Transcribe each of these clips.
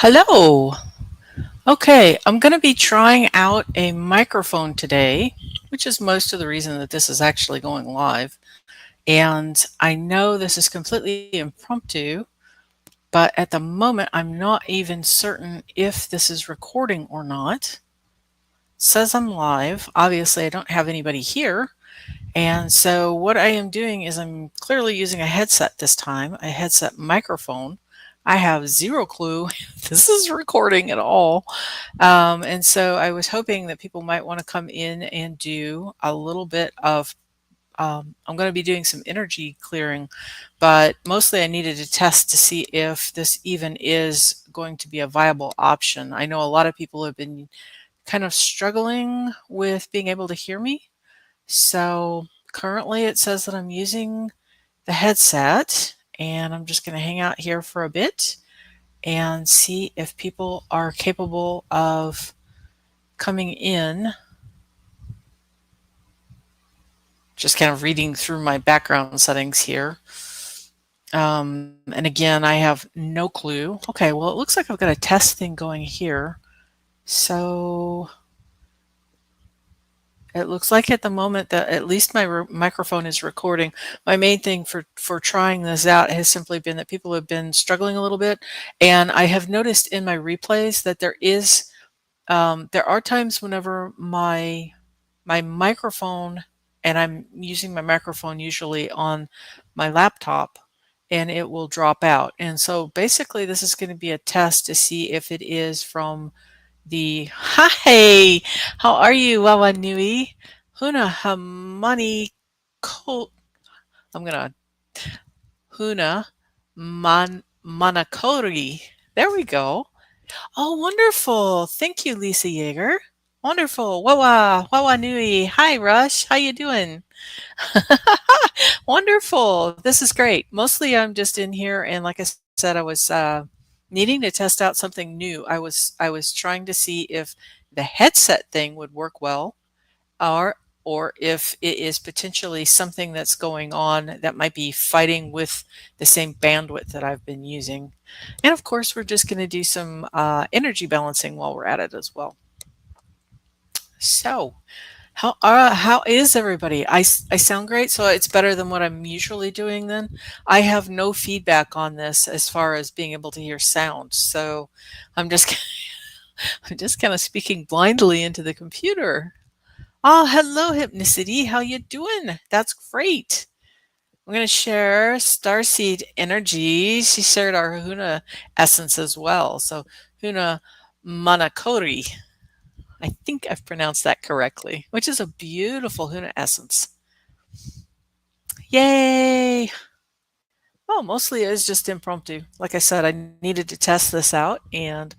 Hello. Okay, I'm going to be trying out a microphone today, which is most of the reason that this is actually going live. And I know this is completely impromptu, but at the moment I'm not even certain if this is recording or not. It says I'm live. Obviously, I don't have anybody here. And so what I am doing is I'm clearly using a headset this time, a headset microphone. I have zero clue if this is recording at all. And so I was hoping that people might want to come in and do a little bit of, I'm going to be doing some energy clearing, but mostly I needed to test to see if this even is going to be a viable option. I know a lot of people have been kind of struggling with being able to hear me. So currently it says that I'm using the headset, and I'm just going to hang out here for a bit and see if people are capable of coming in. Just kind of reading through my background settings here. And again, I have no clue. Okay, well, it looks like I've got a test thing going here. So it looks like at the moment that at least my microphone is recording. My main thing for trying this out has simply been that people have been struggling a little bit, and I have noticed in my replays that there are times whenever my microphone, and I'm using my microphone usually on my laptop, and it will drop out. And so basically, this is going to be a test to see if it is from the hi. How are you, Wawa Nui? Huna Hamani Ko. I'm gonna Huna Manakori. There we go. Oh, wonderful. Thank you, Lisa Yeager. Wonderful. Wawa Nui. Hi, Rush. How you doing? Wonderful. This is great. Mostly I'm just in here, and like I said, I was needing to test out something new. I was trying to see if the headset thing would work well, or or if it is potentially something that's going on that might be fighting with the same bandwidth that I've been using. And of course, we're just going to do some energy balancing while we're at it as well. So, how is everybody? I sound great, so it's better than what I'm usually doing then. I have no feedback on this as far as being able to hear sound, so I'm just I'm just kind of speaking blindly into the computer. Oh, hello, Hypnicity. How you doing? That's great. I'm going to share Starseed Energy. She shared our Huna essence as well. So Huna Manakori. I think I've pronounced that correctly, which is a beautiful Huna essence. Yay! Well, mostly it was just impromptu. Like I said, I needed to test this out, and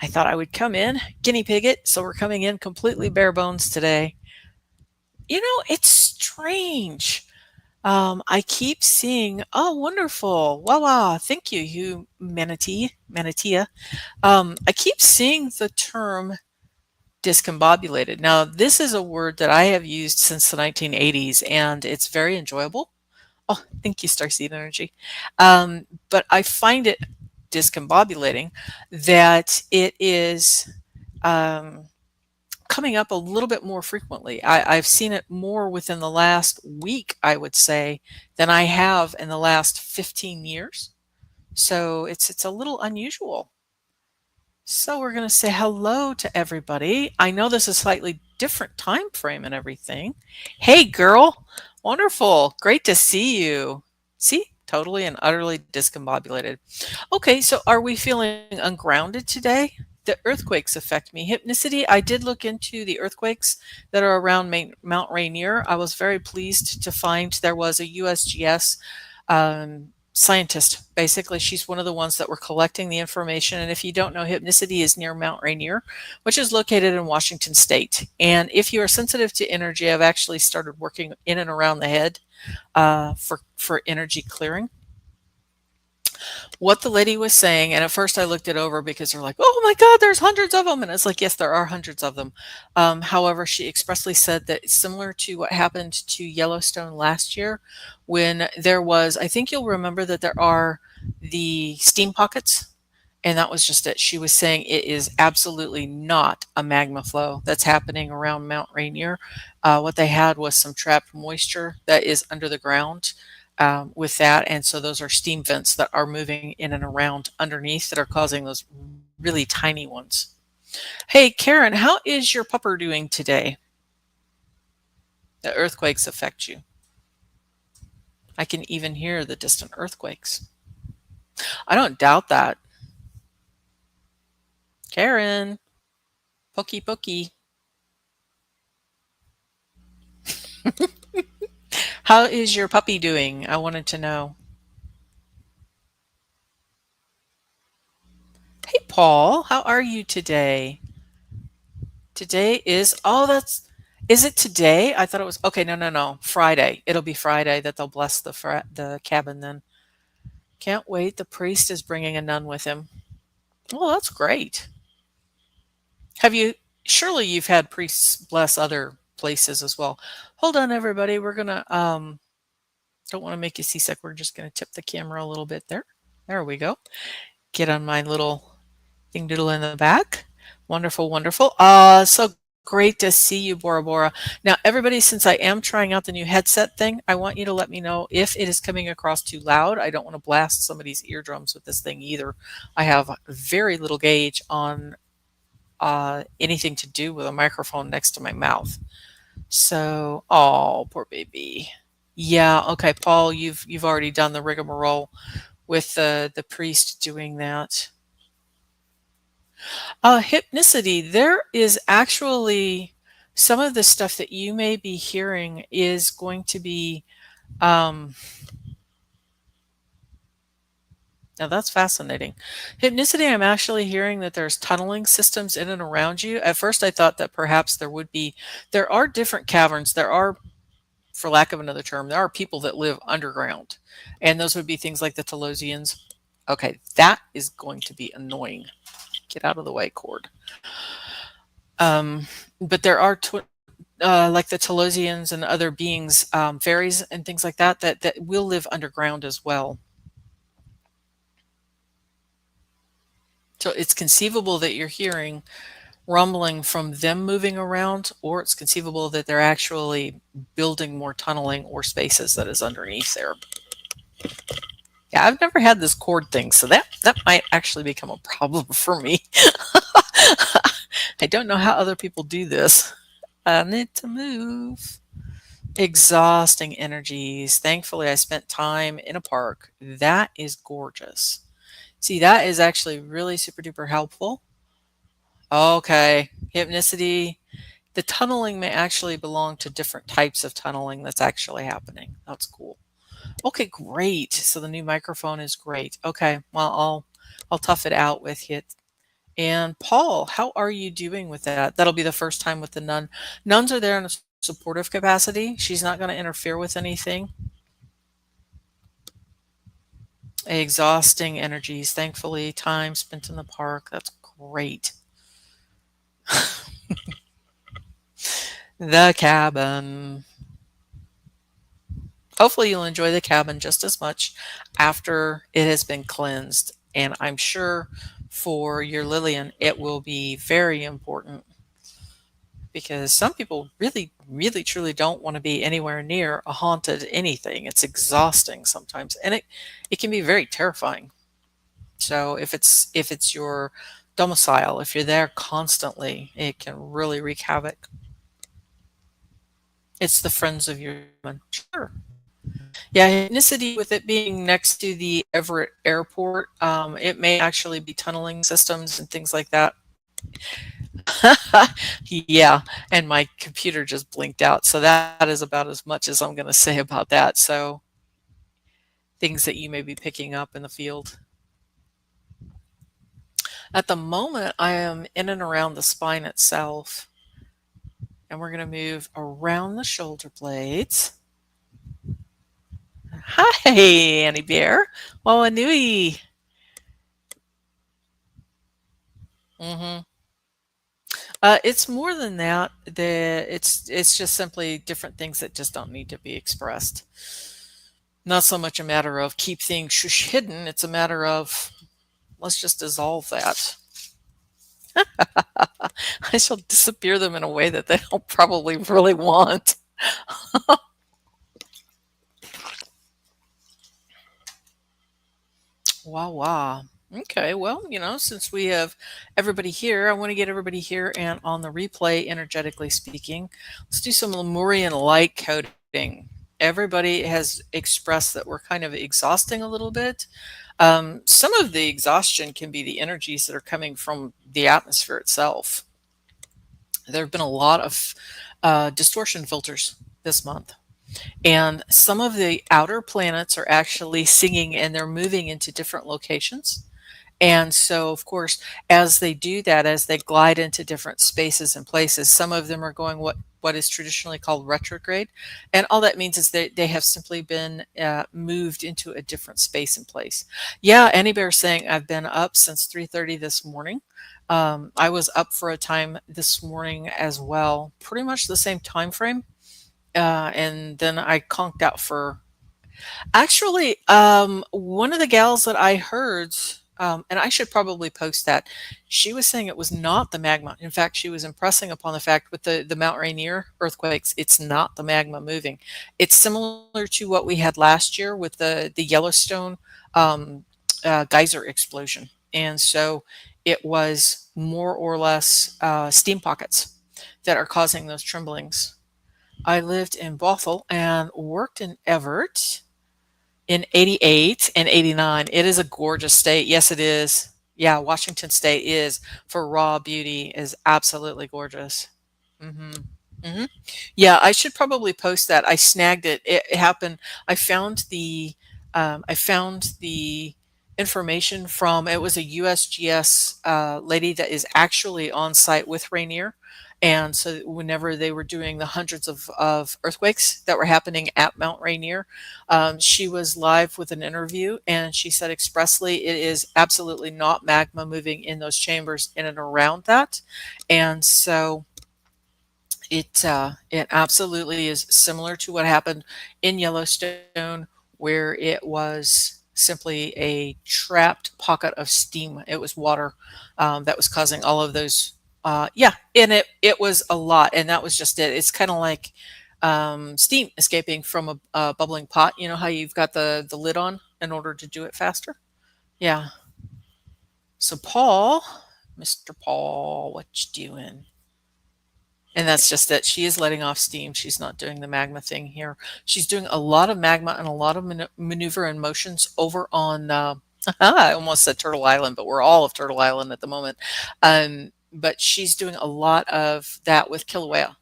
I thought I would come in, guinea pig it. So we're coming in completely bare bones today. You know, it's strange. I keep seeing, oh, wonderful. Wow, thank you, Manatia. I keep seeing the term discombobulated. Now, this is a word that I have used since the 1980s, and it's very enjoyable. Oh, thank you, Starseed Energy. But I find it discombobulating that it is coming up a little bit more frequently. I've seen it more within the last week, I would say, than I have in the last 15 years. So it's a little unusual. So we're going to say hello to everybody. I know this is a slightly different time frame and everything. Hey, girl. Wonderful. Great to see you. See? Totally and utterly discombobulated. Okay, so are we feeling ungrounded today? The earthquakes affect me. Hypnicity, I did look into the earthquakes that are around Mount Rainier. I was very pleased to find there was a USGS scientist. Basically, she's one of the ones that were collecting the information. And if you don't know, Hypnicity is near Mount Rainier, which is located in Washington State. And if you are sensitive to energy, I've actually started working in and around the head for energy clearing. What the lady was saying, and at first I looked it over because they're like, oh my God, there's hundreds of them. And it's like, yes, there are hundreds of them. However, she expressly said that similar to what happened to Yellowstone last year, when there was, I think you'll remember that there are the steam pockets. And that was just it. She was saying it is absolutely not a magma flow that's happening around Mount Rainier. What they had was some trapped moisture that is under the ground with that. And so those are steam vents that are moving in and around underneath that are causing those really tiny ones. Hey, Karen, how is your pupper doing today? The earthquakes affect you. I can even hear the distant earthquakes. I don't doubt that. Karen, pokey pokey. How is your puppy doing? I wanted to know. Hey, Paul, how are you today? Today is, oh, is it today? I thought it was, okay, no, no, no, Friday. It'll be Friday that they'll bless the cabin then. Can't wait. The priest is bringing a nun with him. Well, that's great. Have you, surely you've had priests bless other places as well. Hold on, everybody. We're gonna, don't want to make you seasick. We're just gonna tip the camera a little bit there. There we go. Get on my little thing doodle in the back. Wonderful, wonderful. So great to see you, Bora Bora. Now, everybody, since I am trying out the new headset thing, I want you to let me know if it is coming across too loud. I don't want to blast somebody's eardrums with this thing either. I have very little gauge on anything to do with a microphone next to my mouth. So, oh, poor baby. Yeah, okay, Paul, you've already done the rigmarole with the priest doing that. Hypnicity, there is actually some of the stuff that you may be hearing is going to be, um, now that's fascinating. Hypnicity, I'm actually hearing that there's tunneling systems in and around you. At first, I thought that perhaps there would be, there are different caverns. There are, for lack of another term, there are people that live underground. And those would be things like the Telosians. Okay, that is going to be annoying. Get out of the way, cord. But there are like the Telosians and other beings, fairies and things like that, that will live underground as well. So it's conceivable that you're hearing rumbling from them moving around, or it's conceivable that they're actually building more tunneling or spaces that is underneath there. Yeah, I've never had this cord thing, so that might actually become a problem for me. I don't know how other people do this. I need to move. Exhausting energies. Thankfully, I spent time in a park. That is gorgeous. See, that is actually really super duper helpful. Okay, hypnicity. The tunneling may actually belong to different types of tunneling that's actually happening. That's cool. Okay, great. So the new microphone is great. Okay, well, I'll tough it out with it. And Paul, how are you doing with that? That'll be the first time with the nun. Nuns are there in a supportive capacity. She's not going to interfere with anything. Exhausting energies. Thankfully, time spent in the park. That's great. The cabin. Hopefully you'll enjoy the cabin just as much after it has been cleansed. And I'm sure for your Lillian, it will be very important because some people really, really, truly don't want to be anywhere near a haunted anything. It's exhausting sometimes, and it can be very terrifying. So if it's your domicile, if you're there constantly, it can really wreak havoc. It's the friends of your human. Sure. Yeah, ethnicity with it being next to the Everett airport, it may actually be tunneling systems and things like that. Yeah, and my computer just blinked out. So that is about as much as I'm going to say about that. So things that you may be picking up in the field. At the moment, I am in and around the spine itself. And we're going to move around the shoulder blades. Hi, Annie Bear. Wawanui. Mm-hmm. It's more than that. It's just simply different things that just don't need to be expressed. Not so much a matter of keep things hidden. It's a matter of Let's just dissolve that. I shall disappear them in a way that they don't probably really want. Wow, wow. Okay, well, since we have everybody here, I want to get everybody here and on the replay, energetically speaking. Let's do some Lemurian light coding. Everybody has expressed that we're kind of exhausting a little bit. Some of the exhaustion can be the energies that are coming from the atmosphere itself. There have been a lot of distortion filters this month. And some of the outer planets are actually singing and they're moving into different locations. And so, of course, as they do that, as they glide into different spaces and places, some of them are going what is traditionally called retrograde. And all that means is that they have simply been moved into a different space and place. Yeah, Annie Bear saying, I've been up since 3:30 this morning. I was up for a time this morning as well, pretty much the same time frame. And then I conked out for actually one of the gals that I heard, and I should probably post that. She was saying it was not the magma. In fact, she was impressing upon the fact with the Mount Rainier earthquakes, it's not the magma moving. It's similar to what we had last year with the Yellowstone um, geyser explosion, and so it was more or less steam pockets that are causing those tremblings. I lived in Bothell and worked in Everett in 88 and 89. It is a gorgeous state. Yes, it is. Yeah, Washington State is, for raw beauty, is absolutely gorgeous. Hmm. Hmm. Yeah, I should probably post that. I snagged it. It happened. I found the information from, it was a USGS lady that is actually on site with Rainier. And so whenever they were doing the hundreds of earthquakes that were happening at Mount Rainier, she was live with an interview, and she said expressly it is absolutely not magma moving in those chambers in and around that. And so it absolutely is similar to what happened in Yellowstone, where it was simply a trapped pocket of steam. It was water that was causing all of those. Yeah, and it was a lot, and that was just it. It's kind of like steam escaping from a bubbling pot. You know how you've got the lid on in order to do it faster? Yeah. So Paul, Mr. Paul, what you doing? And that's just that she is letting off steam. She's not doing the magma thing here. She's doing a lot of magma and a lot of maneuver and motions over on, I almost said Turtle Island, but we're all of Turtle Island at the moment. But she's doing a lot of that with Kilauea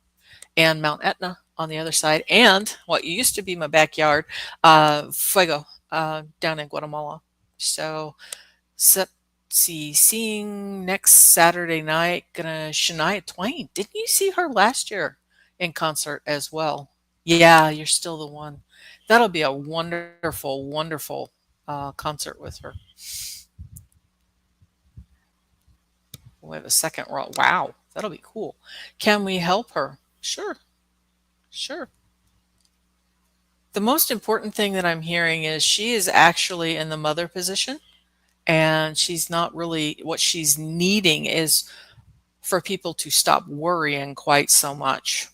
and Mount Etna on the other side, and what used to be my backyard, Fuego, down in Guatemala. So let's see, seeing next Saturday night, gonna Shania Twain. Didn't you see her last year in concert as well? Yeah, you're still the one. That'll be a wonderful, wonderful concert with her. We have a second row. Wow, that'll be cool. Can we help her? Sure, sure. The most important thing that I'm hearing is she is actually in the mother position, and she's not really, what she's needing is for people to stop worrying quite so much.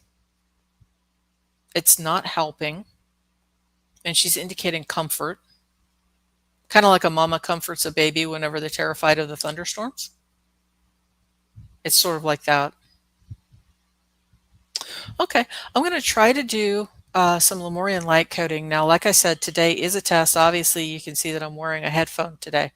It's not helping. And she's indicating comfort, kind of like a mama comforts a baby whenever they're terrified of the thunderstorms. It's sort of like that. Okay, I'm going to try to do some Lemurian light coding. Now, like I said, today is a test. Obviously, you can see that I'm wearing a headphone today.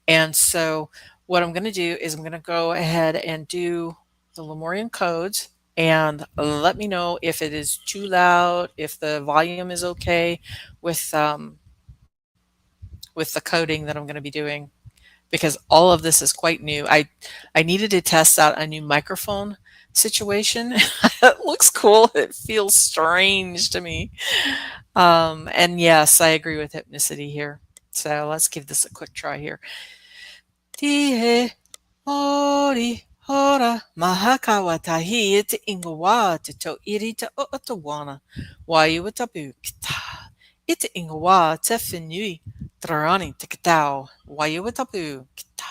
And so what I'm going to do is I'm going to go ahead and do the Lemurian codes, and let me know if it is too loud, if the volume is okay with the coding that I'm going to be doing, because all of this is quite new. I needed to test out a new microphone situation. It looks cool. It feels strange to me. And yes, I agree with hypnicity here. So let's give this a quick try here. Tie ori hora mahakawa tahi ite ingawa te to iri te o otawana. Waiu tapu kita. Ite ingawa te whenui trarani te katau. Waiu tapu kita.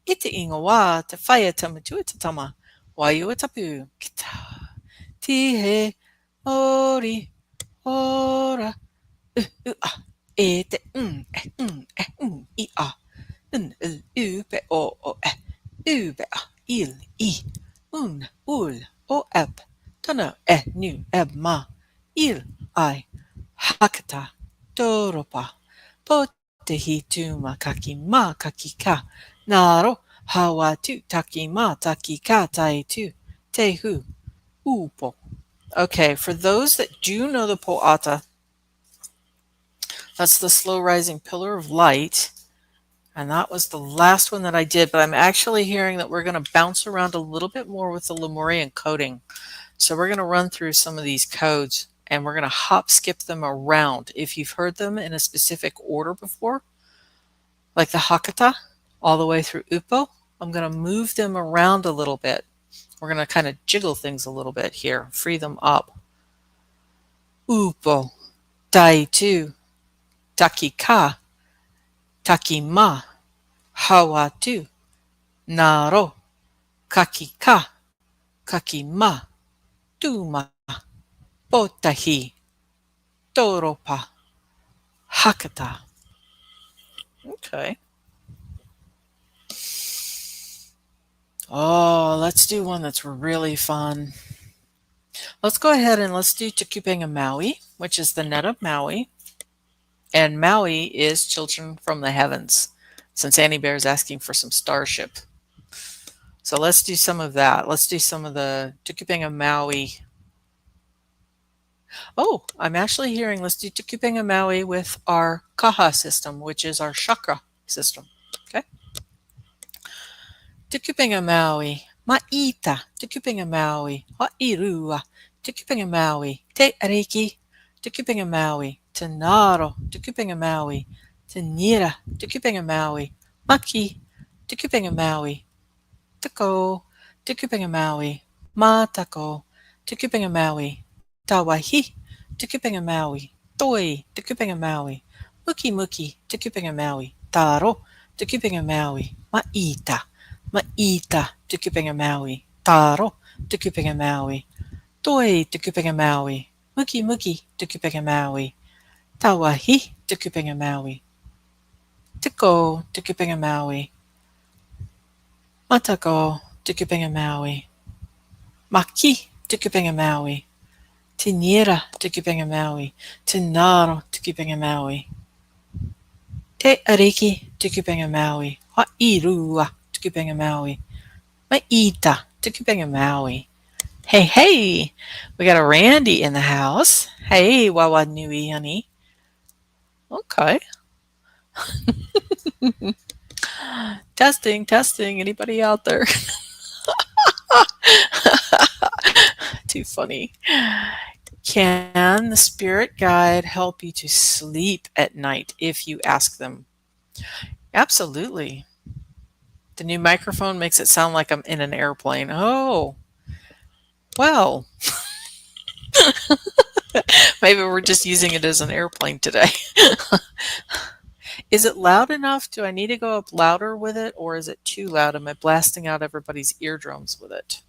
Ite inga wa te whaia tama tuatatama. Waiua tapu. Kita. Tihe. Ori. Ora. A. E te I a. U pe o e. U pe a. Il I. Ul o eb. Tana e nu eb ma. Il I. Hakata. Toropa. Potehi tu makaki ma kaki ka. Naro. Hawa tu taki ma taki ka tai tu. Tehu. Upo. Okay, for those that do know the po'ata, that's the slow rising pillar of light. And that was the last one that I did, but I'm actually hearing that we're going to bounce around a little bit more with the Lemurian coding. So we're going to run through some of these codes and we're going to hop skip them around. If you've heard them in a specific order before, like the Hakata, all the way through Upo, I'm going to move them around a little bit. We're going to kind of jiggle things a little bit here, free them up. Upo, Daitu, Takika, Takima, Hawatu, Naro, Kakika, Kakima, Tuma, Potahi, Toropa, Hakata. Okay. Oh, let's do one that's really fun. Let's go ahead and let's do Tukupenga Maui, which is the net of Maui. And Maui is children from the heavens, since Annie Bear is asking for some starship. So let's do some of that. Let's do some of the Tukupenga Maui. Oh, I'm actually hearing let's do Tukupenga Maui with our Kaha system, which is our chakra system. Okay. Tukupenga Maui. Ma'ita. Tukupenga Maui. Ha'irua. Tukupenga Maui. Te ariki. Tukupenga Maui. Tanaro. Tukupenga Maui. Tanira. Tukupenga Maui. Maki. Tukupenga Maui. Tako. Tukupenga Maui. Matako. Tukupenga Maui. Tawahi. Tukupenga Maui. Toi. Tukupenga Maui. Muki Muki. Tukupenga Maui. Taro. Tukupenga Maui. Ma'ita. Ma'ita. Tukupenga Maui. Taro. Tukupenga Maui. Toi. Tukupenga Maui. Muki Muki. Tukupenga Maui. Tawahi. Tukupenga Maui. Tiko. Tukupenga Maui. Matako. Tukupenga Maui. Maki. Tukupenga Maui. Tinira. Tukupenga Maui. Tinaro. Tukupenga Maui. Te ariki. Tukupenga Maui. Ha'irua. Tukupenga Maui. Ma'ita. Tukupenga Maui. Hey, hey, we got a Randy in the house. Hey, Wawa Nui, honey. Okay. Testing, testing. Anybody out there? Too funny. Can the spirit guide help you to sleep at night if you ask them? Absolutely. The new microphone makes it sound like I'm in an airplane. Oh, well. Maybe we're just using it as an airplane today. Is it loud enough? Do I need to go up louder with it, or is it too loud? Am I blasting out everybody's eardrums with it?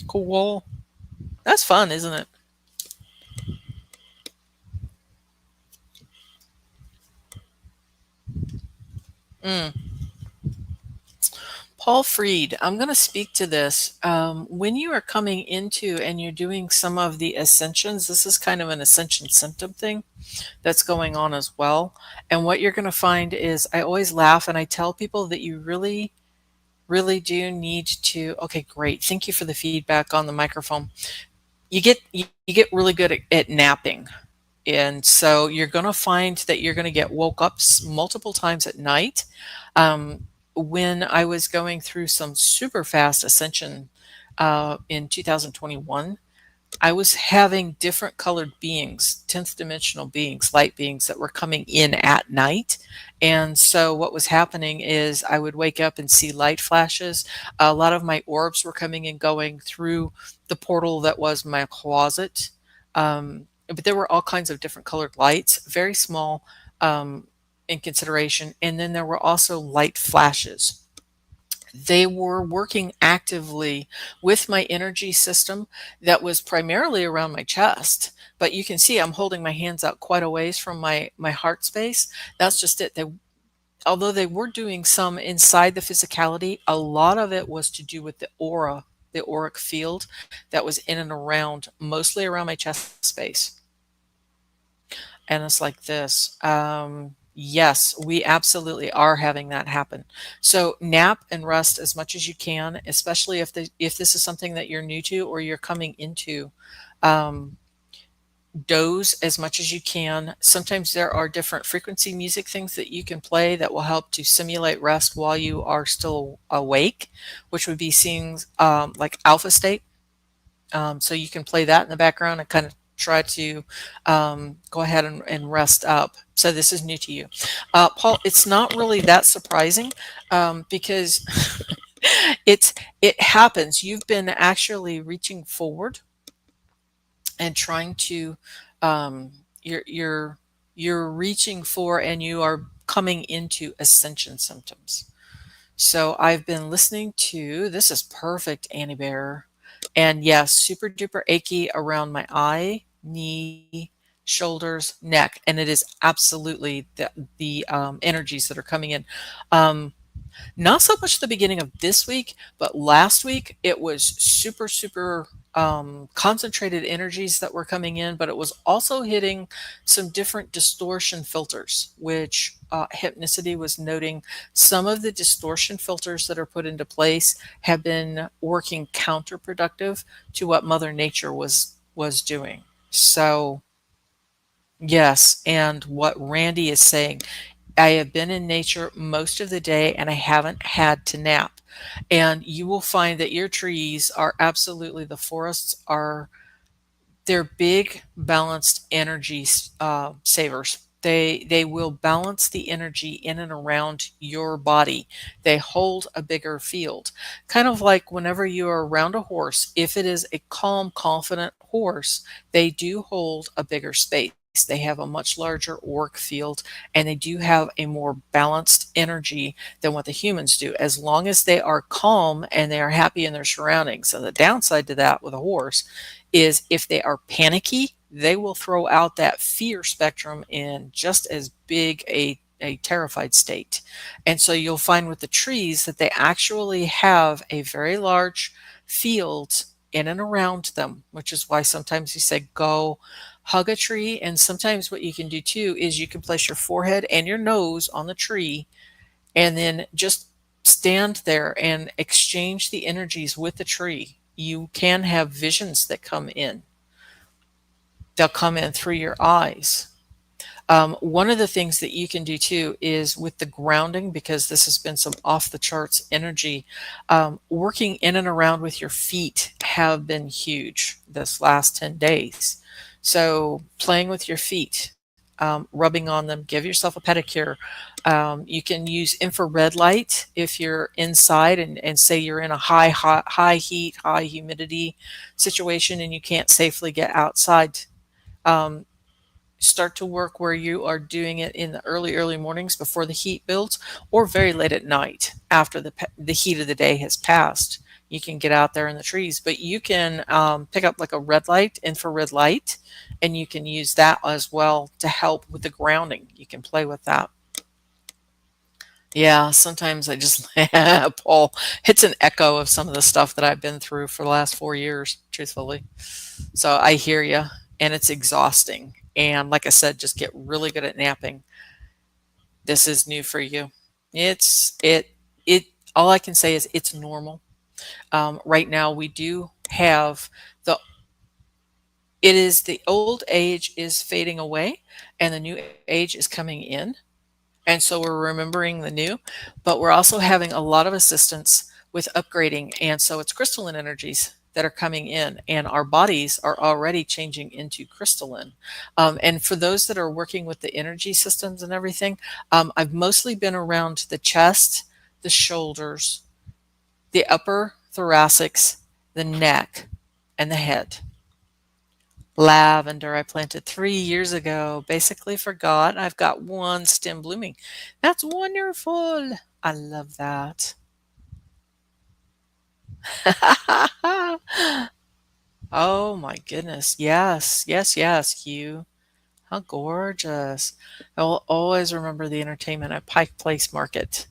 Cool. That's fun, isn't it? Mm. Paul Freed, I'm going to speak to this. When you are coming into and you're doing some of the ascensions, this is kind of an ascension symptom thing that's going on as well. And what you're going to find is I always laugh and I tell people that you really, really do need to. Okay, great. Thank you for the feedback on the microphone. You get really good at napping. And so you're going to find that you're going to get woke up multiple times at night. When I was going through some super fast ascension in 2021, I was having different colored beings, 10th dimensional beings, light beings that were coming in at night. And so what was happening is I would wake up and see light flashes. A lot of my orbs were coming and going through the portal that was my closet. But there were all kinds of different colored lights, very small, in consideration. And then there were also light flashes. They were working actively with my energy system that was primarily around my chest. But you can see I'm holding my hands out quite a ways from my heart space. That's just it. Although they were doing some inside the physicality, a lot of it was to do with the aura, the auric field that was in and around, mostly around my chest space. And it's like this. Yes, we absolutely are having that happen. So nap and rest as much as you can, especially if this is something that you're new to or you're coming into. Um, doze as much as you can. Sometimes there are different frequency music things that you can play that will help to simulate rest while you are still awake, which would be seeing like alpha state. So you can play that in the background and kind of try to go ahead and rest up. So this is new to you. Paul, it's not really that surprising because it happens. You've been actually reaching forward and trying to um, you're reaching for and you are coming into ascension symptoms. So I've been listening to this is perfect, Annie Bear. And yes, super duper achy around my eye, knee, shoulders, neck. And it is absolutely the energies that are coming in. Um, not so much the beginning of this week, but last week it was super, super concentrated energies that were coming in, but it was also hitting some different distortion filters, which Hypnicity was noting some of the distortion filters that are put into place have been working counterproductive to what Mother Nature was doing. So yes, and what Randy is saying, I have been in nature most of the day and I haven't had to nap. And you will find that your trees are absolutely, the forests are, they're big, balanced energy savers. They will balance the energy in and around your body. They hold a bigger field. Kind of like whenever you are around a horse, if it is a calm, confident horse, they do hold a bigger space. They have a much larger auric field and they do have a more balanced energy than what the humans do, as long as they are calm and they are happy in their surroundings. So the downside to that with a horse is if they are panicky, they will throw out that fear spectrum in just as big a terrified state. And so you'll find with the trees that they actually have a very large field in and around them, which is why sometimes you say go hug a tree. And sometimes what you can do too is you can place your forehead and your nose on the tree and then just stand there and exchange the energies with the tree. You can have visions that come in. They'll come in through your eyes. One of the things that you can do too is with the grounding, because this has been some off the charts energy, working in and around with your feet have been huge this last 10 days. So playing with your feet, rubbing on them, give yourself a pedicure. You can use infrared light if you're inside and say you're in a high heat, high humidity situation and you can't safely get outside. Um, Start to work where you are doing it in the early mornings before the heat builds, or very late at night after the heat of the day has passed. You can get out there in the trees, but you can pick up like a red light, infrared light, and you can use that as well to help with the grounding. You can play with that. Yeah, sometimes I just, Paul, it's an echo of some of the stuff that I've been through for the last 4 years, truthfully. So I hear you, and it's exhausting. And like I said, just get really good at napping. This is new for you. It's it. All I can say is it's normal. Right now, we do have the. It is the old age is fading away, and the new age is coming in. And so we're remembering the new, but we're also having a lot of assistance with upgrading. And so it's crystalline energies that are coming in, and our bodies are already changing into crystalline. And for those that are working with the energy systems and everything, I've mostly been around the chest, the shoulders, the upper thoracics, the neck, and the head. Lavender I planted 3 years ago, basically forgot. I've got 1 stem blooming. That's wonderful. I love that. Oh my goodness. Yes, yes, yes, Hugh. How gorgeous. I will always remember the entertainment at Pike Place Market.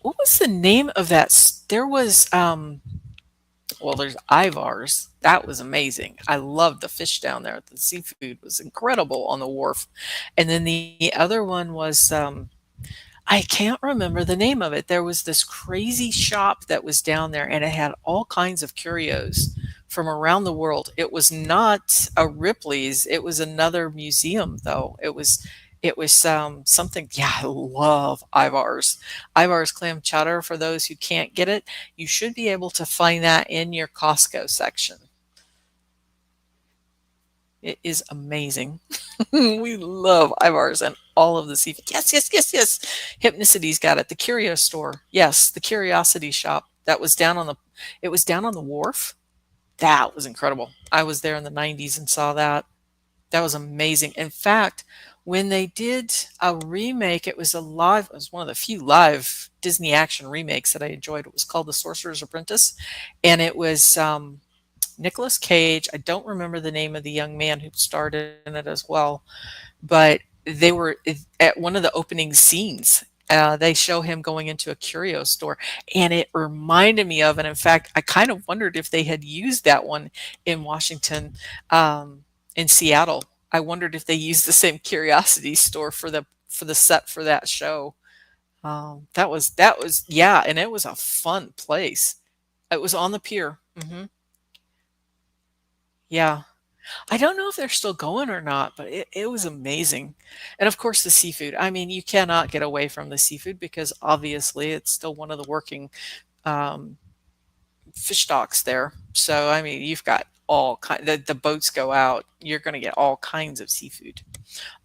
What was the name of that? There was, well, there's Ivar's. That was amazing. I loved the fish down there. The seafood was incredible on the wharf. And then the other one was, I can't remember the name of it. There was this crazy shop that was down there and it had all kinds of curios from around the world. It was not a Ripley's, it was another museum though. It was something, yeah, I love Ivar's. Ivar's clam chowder, for those who can't get it, you should be able to find that in your Costco section. It is amazing. We love Ivar's and all of the seafood. Yes, yes, yes, yes. Hypnicity's got it. The curio store. Yes, the curiosity shop. That was down on the it was down on the wharf. That was incredible. I was there in the 90s and saw that. That was amazing. In fact, when they did a remake, it was one of the few live Disney action remakes that I enjoyed. It was called The Sorcerer's Apprentice, and it was Nicolas Cage. I don't remember the name of the young man who starred in it as well, but they were at one of the opening scenes. They show him going into a curio store, and it reminded me of, and in fact, I kind of wondered if they had used that one in Washington, in Seattle. I wondered if they used the same curiosity store for the set for that show. That was yeah, and it was a fun place. It was on the pier. Yeah. I don't know if they're still going or not, but it was amazing. And of course, the seafood. I mean, you cannot get away from the seafood because obviously it's still one of the working um, fish stocks there. So, I mean, you've got all kind. The boats go out. You're going to get all kinds of seafood.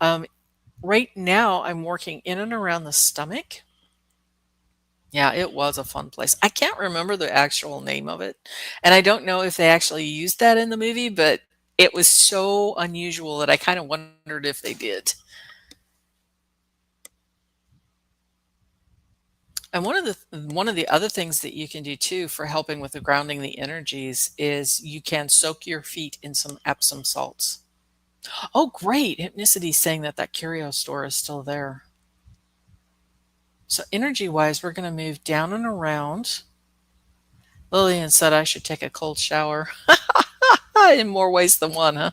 Um, right now, I'm working in and around the stomach. Yeah, it was a fun place. I can't remember the actual name of it, and I don't know if they actually used that in the movie, but it was so unusual that I kind of wondered if they did. And one of the other things that you can do too for helping with the grounding the energies is you can soak your feet in some Epsom salts. Oh, great. Hypnicity saying that that curio store is still there. So energy wise, we're going to move down and around. Lillian said I should take a cold shower. In more ways than one, huh?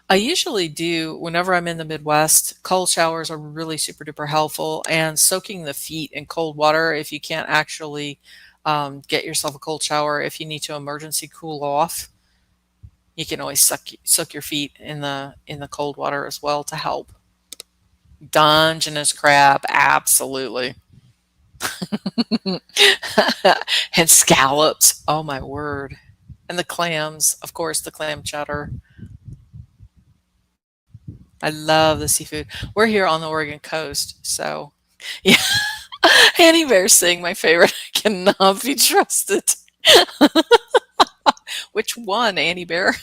I usually do whenever I'm in the Midwest. Cold showers are really super duper helpful, and soaking the feet in cold water if you can't actually get yourself a cold shower. If you need to emergency cool off, you can always soak your feet in the cold water as well to help. Dungeness crab, absolutely. And scallops. Oh my word. And the clams, of course, the clam chowder. I love the seafood. We're here on the Oregon coast, so yeah. Annie Bear sing, my favorite. I cannot be trusted. Which one, Annie Bear?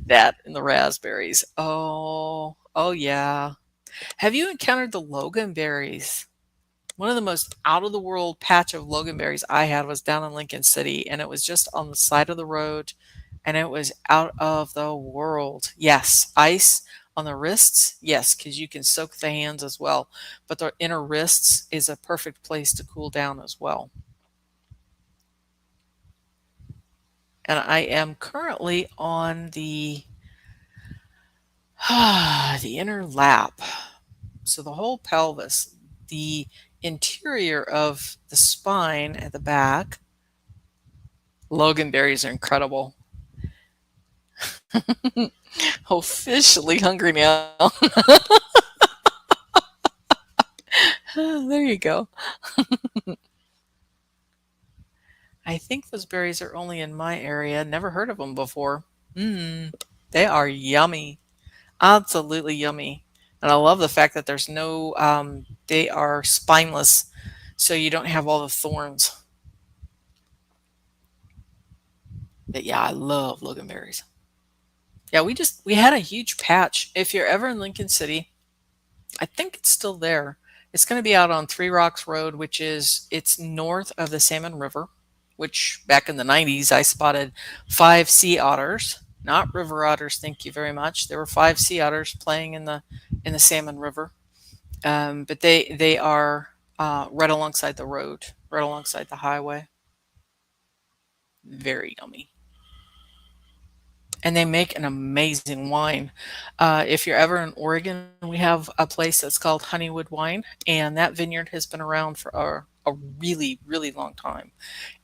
That and the raspberries. Oh, oh yeah. Have you encountered the loganberries? One of the most out of the world patch of loganberries I had was down in Lincoln City, and it was just on the side of the road, and it was out of the world. Yes, ice on the wrists, yes, because you can soak the hands as well, but the inner wrists is a perfect place to cool down as well. And I am currently on the the inner lap. So the whole pelvis, the interior of the spine at the back. Loganberries are incredible. Officially hungry now. There you go. I think those berries are only in my area. Never heard of them before. They are yummy. Absolutely yummy. And I love the fact that there's no, they are spineless, so you don't have all the thorns. But yeah, I love loganberries. Yeah, we had a huge patch. If you're ever in Lincoln City, I think it's still there. It's going to be out on Three Rocks Road, which is it's north of the Salmon River, which back in the 90s I spotted 5 sea otters, not river otters, thank you very much. There were 5 sea otters playing in the Salmon River. But they are right alongside the road, right alongside the highway. Very yummy. And they make an amazing wine. If you're ever in Oregon, we have a place that's called Honeywood Wine, and that vineyard has been around for a really, really long time.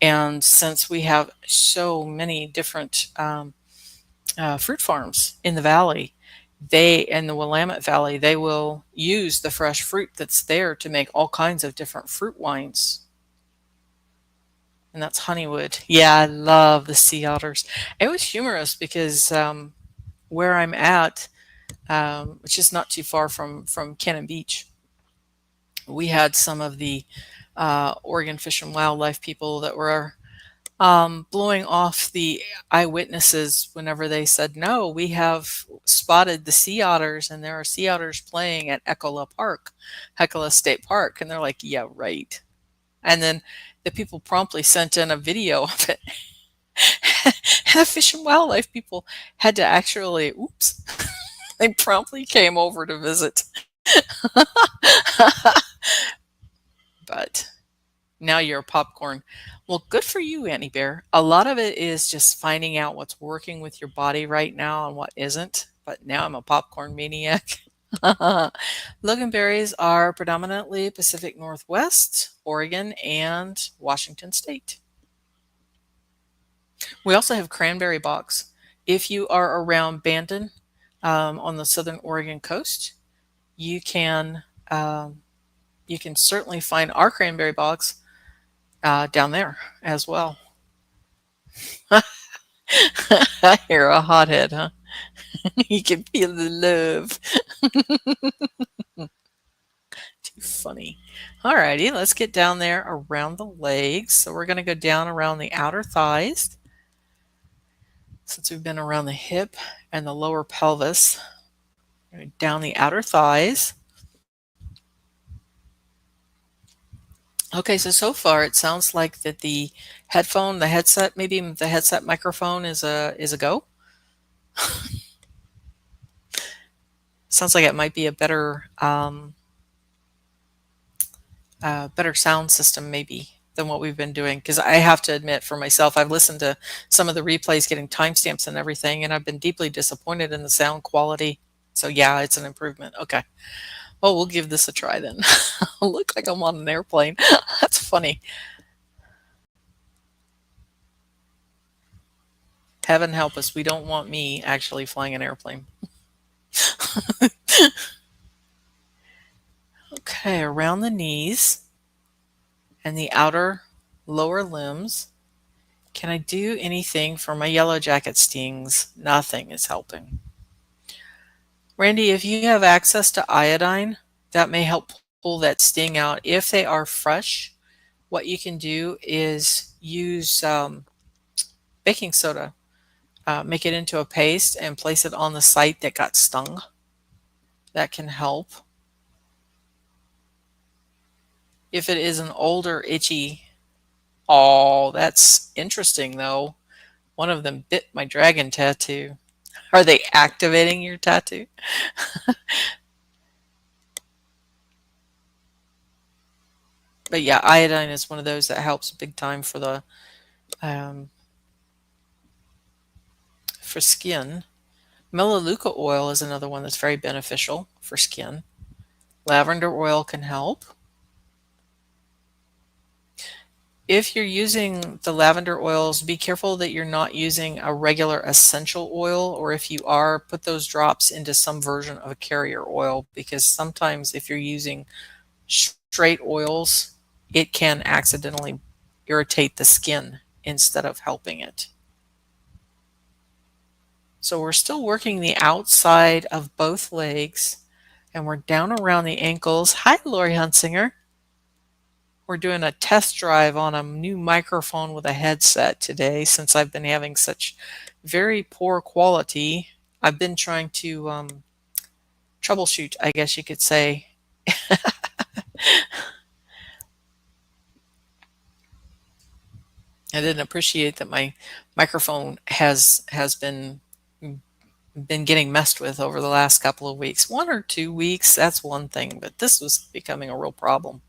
And since we have so many different fruit farms in the valley, they in the Willamette Valley, they will use the fresh fruit that's there to make all kinds of different fruit wines. And that's Honeywood. Yeah, I love the sea otters. It was humorous because where I'm at, which is not too far from Cannon Beach, we had some of the Oregon Fish and Wildlife people that were blowing off the eyewitnesses whenever they said, "No, we have spotted the sea otters, and there are sea otters playing at Hecla State Park," and they're like, "Yeah, right." And then the people promptly sent in a video of it. And the Fish and Wildlife people had to actually, oops, they promptly came over to visit. But now you're a popcorn. Well, good for you, Annie Bear. A lot of it is just finding out what's working with your body right now and what isn't. But now I'm a popcorn maniac. Loganberries are predominantly Pacific Northwest, Oregon, and Washington State. We also have cranberry box. If you are around Bandon on the southern Oregon coast, you can um, you can certainly find our cranberry box down there as well. You're a hothead, huh? You can feel the love. Too funny. Alrighty, let's get down there around the legs. So we're going to go down around the outer thighs. Since we've been around the hip and the lower pelvis, down the outer thighs. Okay, so far it sounds like that the headphone, the headset, maybe the headset microphone is a go. Sounds like it might be a better sound system maybe than what we've been doing. Because I have to admit for myself, I've listened to some of the replays getting timestamps and everything, and I've been deeply disappointed in the sound quality. So yeah, it's an improvement. Okay. Well, we'll give this a try then. I look like I'm on an airplane. That's funny. Heaven help us. We don't want me actually flying an airplane. Okay, around the knees and the outer lower limbs. Can I do anything for my yellow jacket stings? Nothing is helping. Randy, if you have access to iodine, that may help pull that sting out. If they are fresh, what you can do is use baking soda, make it into a paste and place it on the site that got stung. That can help. If it is an older itchy, oh, that's interesting though. One of them bit my dragon tattoo. Are they activating your tattoo? But yeah, iodine is one of those that helps big time for the um, for skin. Melaleuca oil is another one that's very beneficial for skin. Lavender oil can help. If you're using the lavender oils, be careful that you're not using a regular essential oil, or if you are, put those drops into some version of a carrier oil, because sometimes if you're using straight oils, it can accidentally irritate the skin instead of helping it. So we're still working the outside of both legs, and we're down around the ankles. Hi, Lori Hunsinger. We're doing a test drive on a new microphone with a headset today since I've been having such very poor quality. I've been trying to troubleshoot, I guess you could say. I didn't appreciate that my microphone has been getting messed with over the last couple of weeks. 1 or 2 weeks, that's one thing, but this was becoming a real problem.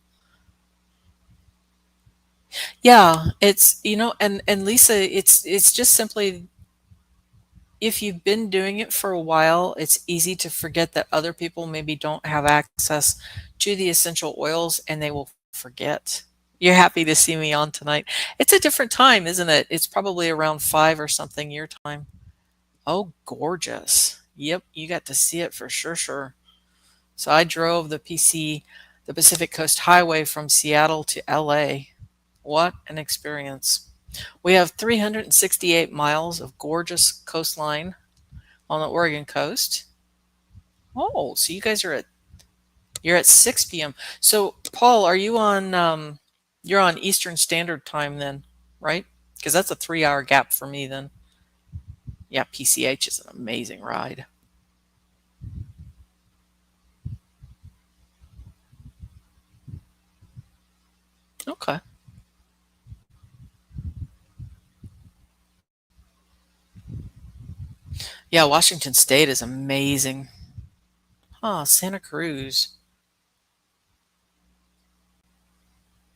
Yeah, and Lisa, it's just simply if you've been doing it for a while, it's easy to forget that other people maybe don't have access to the essential oils and they will forget. You're happy to see me on tonight. It's a different time, isn't it? It's probably around 5 or something your time. Oh, gorgeous. Yep, you got to see it for sure. So I drove the Pacific Coast Highway from Seattle to LA. What an experience. We have 368 miles of gorgeous coastline on the Oregon coast. Oh, so you're at 6 p.m. So Paul, are you on you're on Eastern Standard Time then, right? Because that's a 3 hour gap for me then. Yeah, PCH is an amazing ride. Okay. Yeah, Washington State is amazing. Oh, Santa Cruz.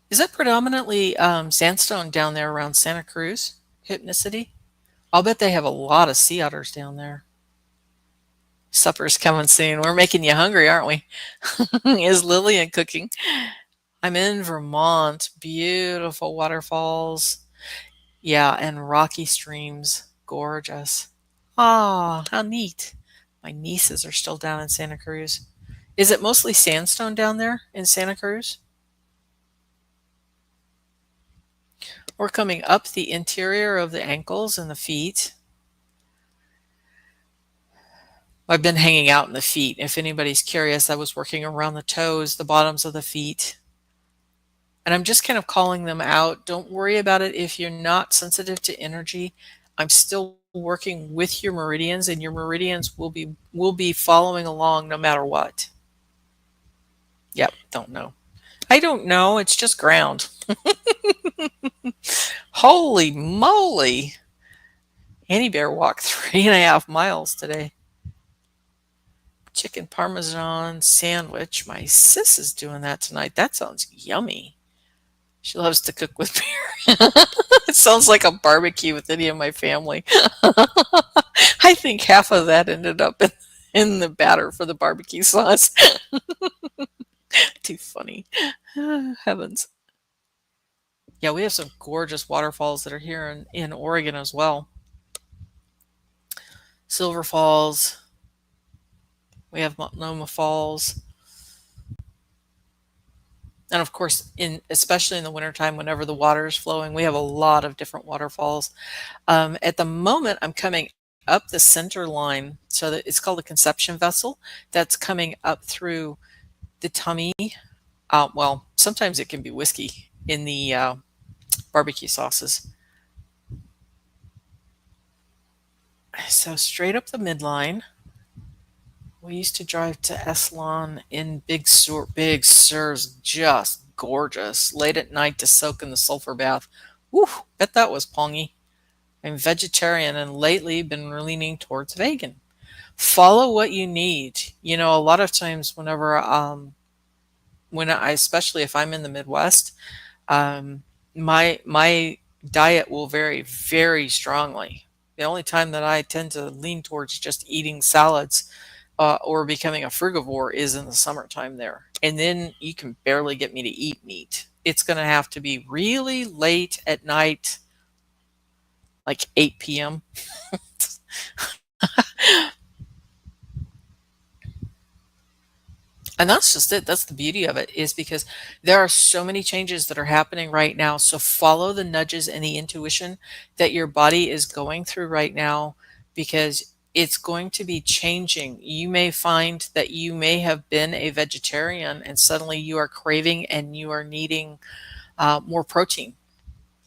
Is that predominantly sandstone down there around Santa Cruz? Hypnicity? I'll bet they have a lot of sea otters down there. Supper's coming soon. We're making you hungry, aren't we? Is Lillian cooking? I'm in Vermont. Beautiful waterfalls. Yeah, and rocky streams. Gorgeous. Ah, how neat. My nieces are still down in Santa Cruz. Is it mostly sandstone down there in Santa Cruz? We're coming up the interior of the ankles and the feet. I've been hanging out in the feet. If anybody's curious, I was working around the toes, the bottoms of the feet. And I'm just kind of calling them out. Don't worry about it if you're not sensitive to energy. I'm still working with your meridians and your meridians will be following along no matter what. Yep, don't know. I don't know, it's just ground. Holy moly. Annie Bear walked 3.5 miles today. Chicken parmesan sandwich. My sis is doing that tonight. That sounds yummy. She loves to cook with beer. It sounds like a barbecue with any of my family. I think half of that ended up in the batter for the barbecue sauce. Too funny. Heavens. Yeah, we have some gorgeous waterfalls that are here in Oregon as well. Silver Falls. We have Multnomah Falls. And of course, especially in the wintertime, whenever the water is flowing, we have a lot of different waterfalls. At the moment, I'm coming up the center line, so that it's called a conception vessel. That's coming up through the tummy. Well, sometimes it can be whiskey in the barbecue sauces. So straight up the midline. We used to drive to Esalen in Big Sur's, just gorgeous. Late at night to soak in the sulfur bath. Whew, bet that was pongy. I'm vegetarian and lately been leaning towards vegan. Follow what you need. You know, a lot of times especially if I'm in the Midwest, my diet will vary very strongly. The only time that I tend to lean towards just eating salads or becoming a frugivore is in the summertime there. And then you can barely get me to eat meat. It's going to have to be really late at night, like 8 p.m. And that's just it. That's the beauty of it, is because there are so many changes that are happening right now. So follow the nudges and the intuition that your body is going through right now, because it's going to be changing. You may find that you may have been a vegetarian and suddenly you are craving and you are needing more protein.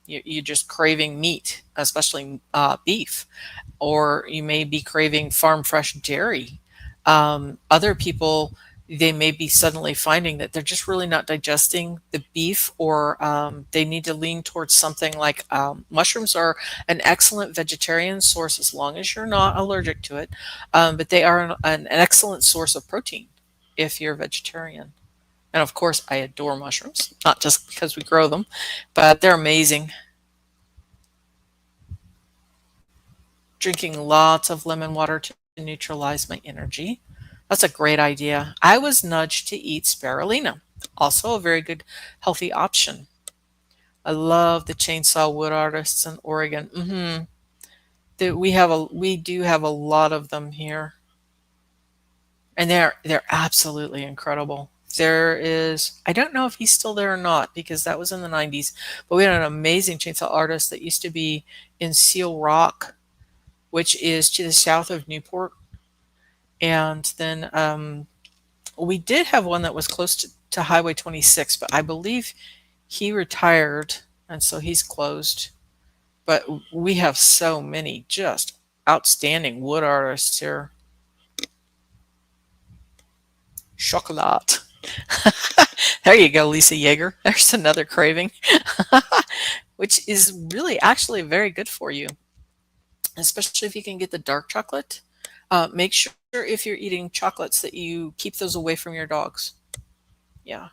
You're just craving meat, especially beef, or you may be craving farm fresh dairy. Other people, they may be suddenly finding that they're just really not digesting the beef, or they need to lean towards something like mushrooms are an excellent vegetarian source as long as you're not allergic to it. But they are an excellent source of protein if you're a vegetarian. And of course, I adore mushrooms, not just because we grow them, but they're amazing. Drinking lots of lemon water to neutralize my energy. That's a great idea. I was nudged to eat spirulina, also a very good healthy option. I love the chainsaw wood artists in Oregon. We do have a lot of them here, and they're absolutely incredible. There is, I don't know if he's still there or not because that was in the 90s, but we had an amazing chainsaw artist that used to be in Seal Rock, which is to the south of Newport. And then we did have one that was close to Highway 26, but I believe he retired, and so he's closed. But we have so many just outstanding wood artists here. Chocolat. There you go, Lisa Yeager. There's another craving, which is really actually very good for you, especially if you can get the dark chocolate. Make sure if you're eating chocolates that you keep those away from your dogs. Yeah.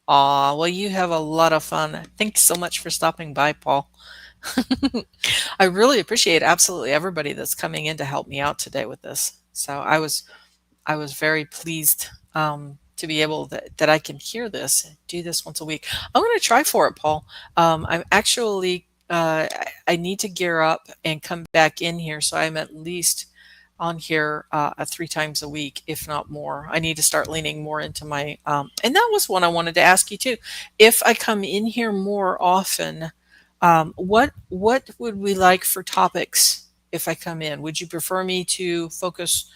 Aw, well, you have a lot of fun. Thanks so much for stopping by, Paul. I really appreciate absolutely everybody that's coming in to help me out today with this. So I was very pleased to be able that I can hear this, do this once a week. I'm going to try for it, Paul. I'm actually I need to gear up and come back in here, so I'm at least on here 3 times a week, if not more. I need to start leaning more into my and that was one I wanted to ask you too. If I come in here more often, what would we like for topics if I come in? Would you prefer me to focus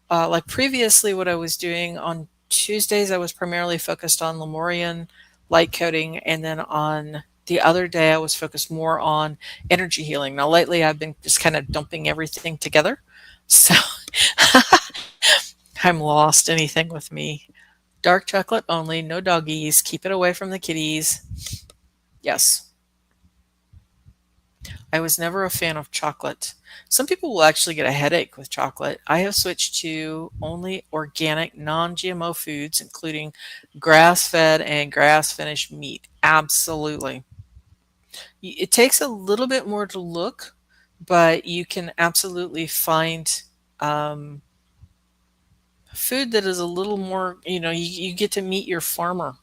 like previously what I was doing on Tuesdays? I was primarily focused on Lemurian light coding, and then on the other day I was focused more on energy healing. Now lately I've been just kind of dumping everything together. So I'm lost. Anything with me. Dark chocolate only, no doggies. Keep it away from the kitties. Yes. I was never a fan of chocolate. Some people will actually get a headache with chocolate. I have switched to only organic, non-GMO foods, including grass-fed and grass-finished meat. Absolutely. It takes a little bit more to look, but you can absolutely find um, food that is a little more, you get to meet your farmer.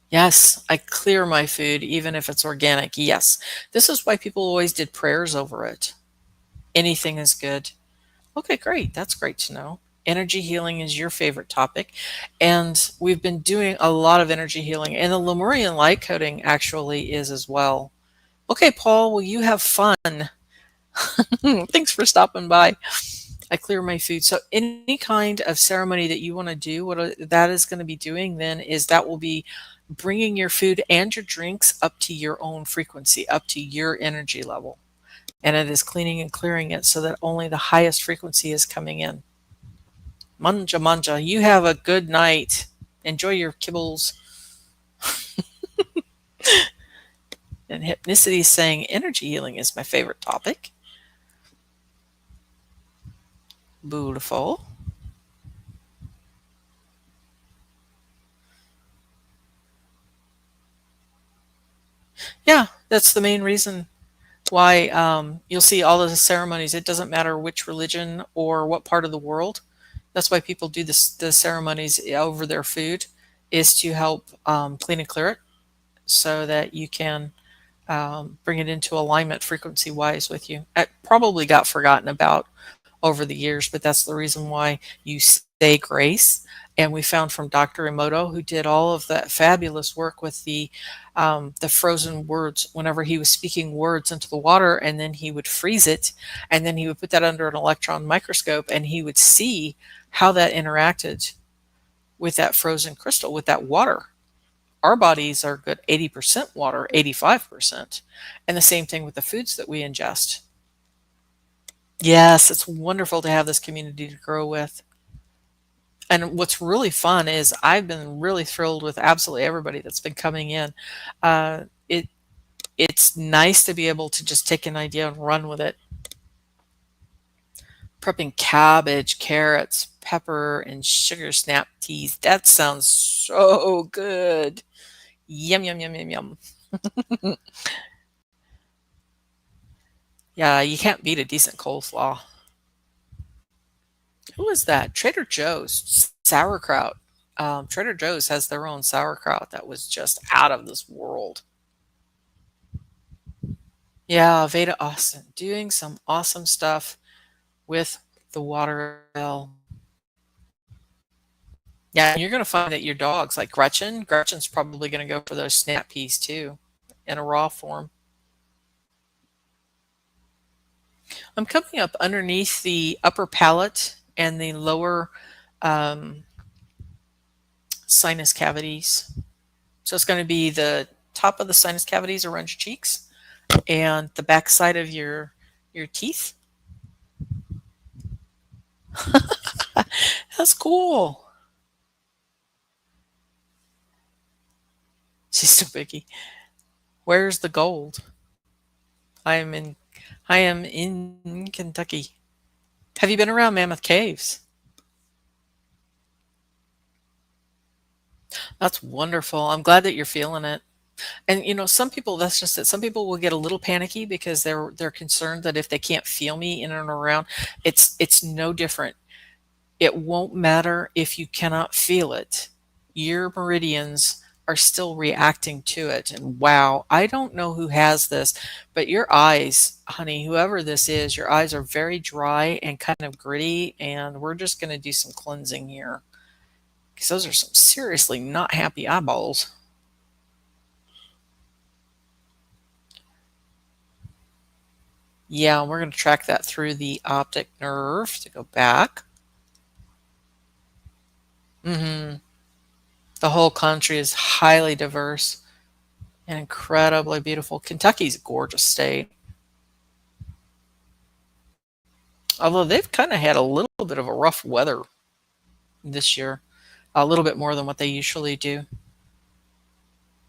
Yes, I clear my food even if it's organic. Yes. This is why people always did prayers over it. Anything is good. Okay, great. That's great to know. Energy healing is your favorite topic. And we've been doing a lot of energy healing, and the Lemurian light coding actually is as well. Okay, Paul, well, you have fun. Thanks for stopping by. I clear my food. So any kind of ceremony that you want to do, what that is going to be doing then is that will be bringing your food and your drinks up to your own frequency, up to your energy level. And it is cleaning and clearing it so that only the highest frequency is coming in. Manja manja, you have a good night. Enjoy your kibbles. And Hypnicity is saying energy healing is my favorite topic. Beautiful. Yeah, that's the main reason why you'll see all of the ceremonies. It doesn't matter which religion or what part of the world. That's why people do the ceremonies over their food, is to help clean and clear it so that you can bring it into alignment frequency wise with you. It probably got forgotten about over the years, but that's the reason why you say grace. And we found from Dr. Emoto, who did all of that fabulous work with the frozen words, whenever he was speaking words into the water, and then he would freeze it, and then he would put that under an electron microscope, and he would see how that interacted with that frozen crystal, with that water. our bodies are good 80% water, 85%. And the same thing with the foods that we ingest. Yes, it's wonderful to have this community to grow with. And what's really fun is I've been really thrilled with absolutely everybody that's been coming in. It it's nice to be able to just take an idea and run with it. Prepping cabbage, carrots, pepper, and sugar snap peas. That sounds so good. Yum, yum, yum, yum, yum. Yeah, you can't beat a decent coleslaw. Who is that? Trader Joe's sauerkraut. Trader Joe's has their own sauerkraut that was just out of this world. Yeah, Veda Austin doing some awesome stuff with the watermill. Yeah, you're going to find that your dogs, like Gretchen's probably going to go for those snap peas too, in a raw form. I'm coming up underneath the upper palate and the lower um, sinus cavities. So it's going to be the top of the sinus cavities around your cheeks and the back side of your teeth. That's cool. She's so picky. Where's the gold? I am in I am in Kentucky. Have you been around Mammoth Caves? That's wonderful. I'm glad that you're feeling it. And some people, that's just it. Some people will get a little panicky because they're concerned that if they can't feel me in and around, it's no different. It won't matter if you cannot feel it. Your meridians are still reacting to it. And wow, I don't know who has this, but your eyes, honey, whoever this is, your eyes are very dry and kind of gritty. And we're just going to do some cleansing here because those are some seriously not happy eyeballs. Yeah, we're going to track that through the optic nerve to go back. hmm The whole country is highly diverse and incredibly beautiful. Kentucky's a gorgeous state. Although they've kind of had a little bit of a rough weather this year, a little bit more than what they usually do.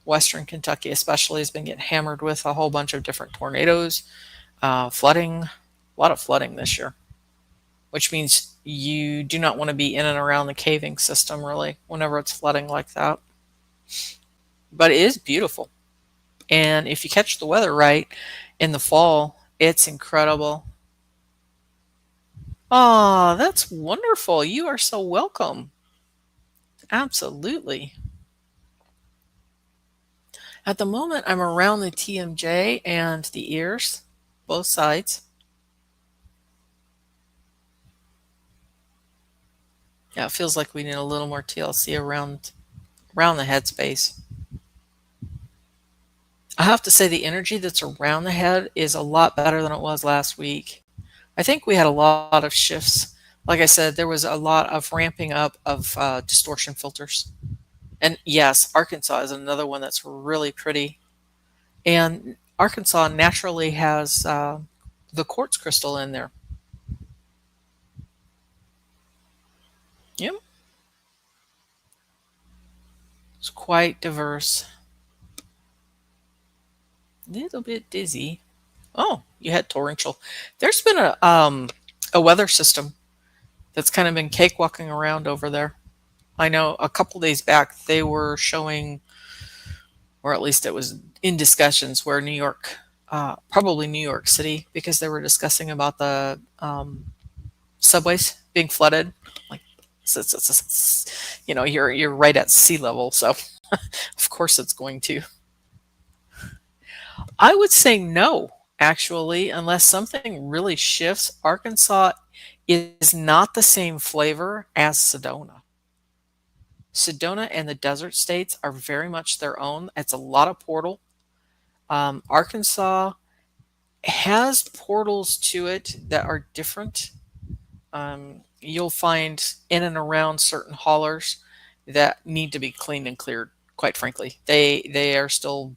Western Kentucky, especially, has been getting hammered with a whole bunch of different tornadoes, flooding, a lot of flooding this year, which means you do not want to be in and around the caving system really whenever it's flooding like that. But it is beautiful. And if you catch the weather right in the fall, it's incredible. Oh, that's wonderful. You are so welcome. Absolutely. At the moment, I'm around the TMJ and the ears, both sides. Yeah, it feels like we need a little more TLC around the headspace. I have to say the energy that's around the head is a lot better than it was last week. I think we had a lot of shifts. Like I said, there was a lot of ramping up of distortion filters. And yes, Arkansas is another one that's really pretty. And Arkansas naturally has the quartz crystal in there. Yep, it's quite diverse. A little bit dizzy. Oh, you had torrential. There's been a weather system that's kind of been cakewalking around over there. I know a couple days back they were showing, or at least it was in discussions, where New York, probably New York City, because they were discussing about the subways being flooded. Like, you're right at sea level, so of course it's going to. I would say no, actually, unless something really shifts. Arkansas is not the same flavor as Sedona. Sedona and the desert states are very much their own. It's a lot of portal. Arkansas has portals to it that are different. You'll find in and around certain haulers that need to be cleaned and cleared quite frankly. They are still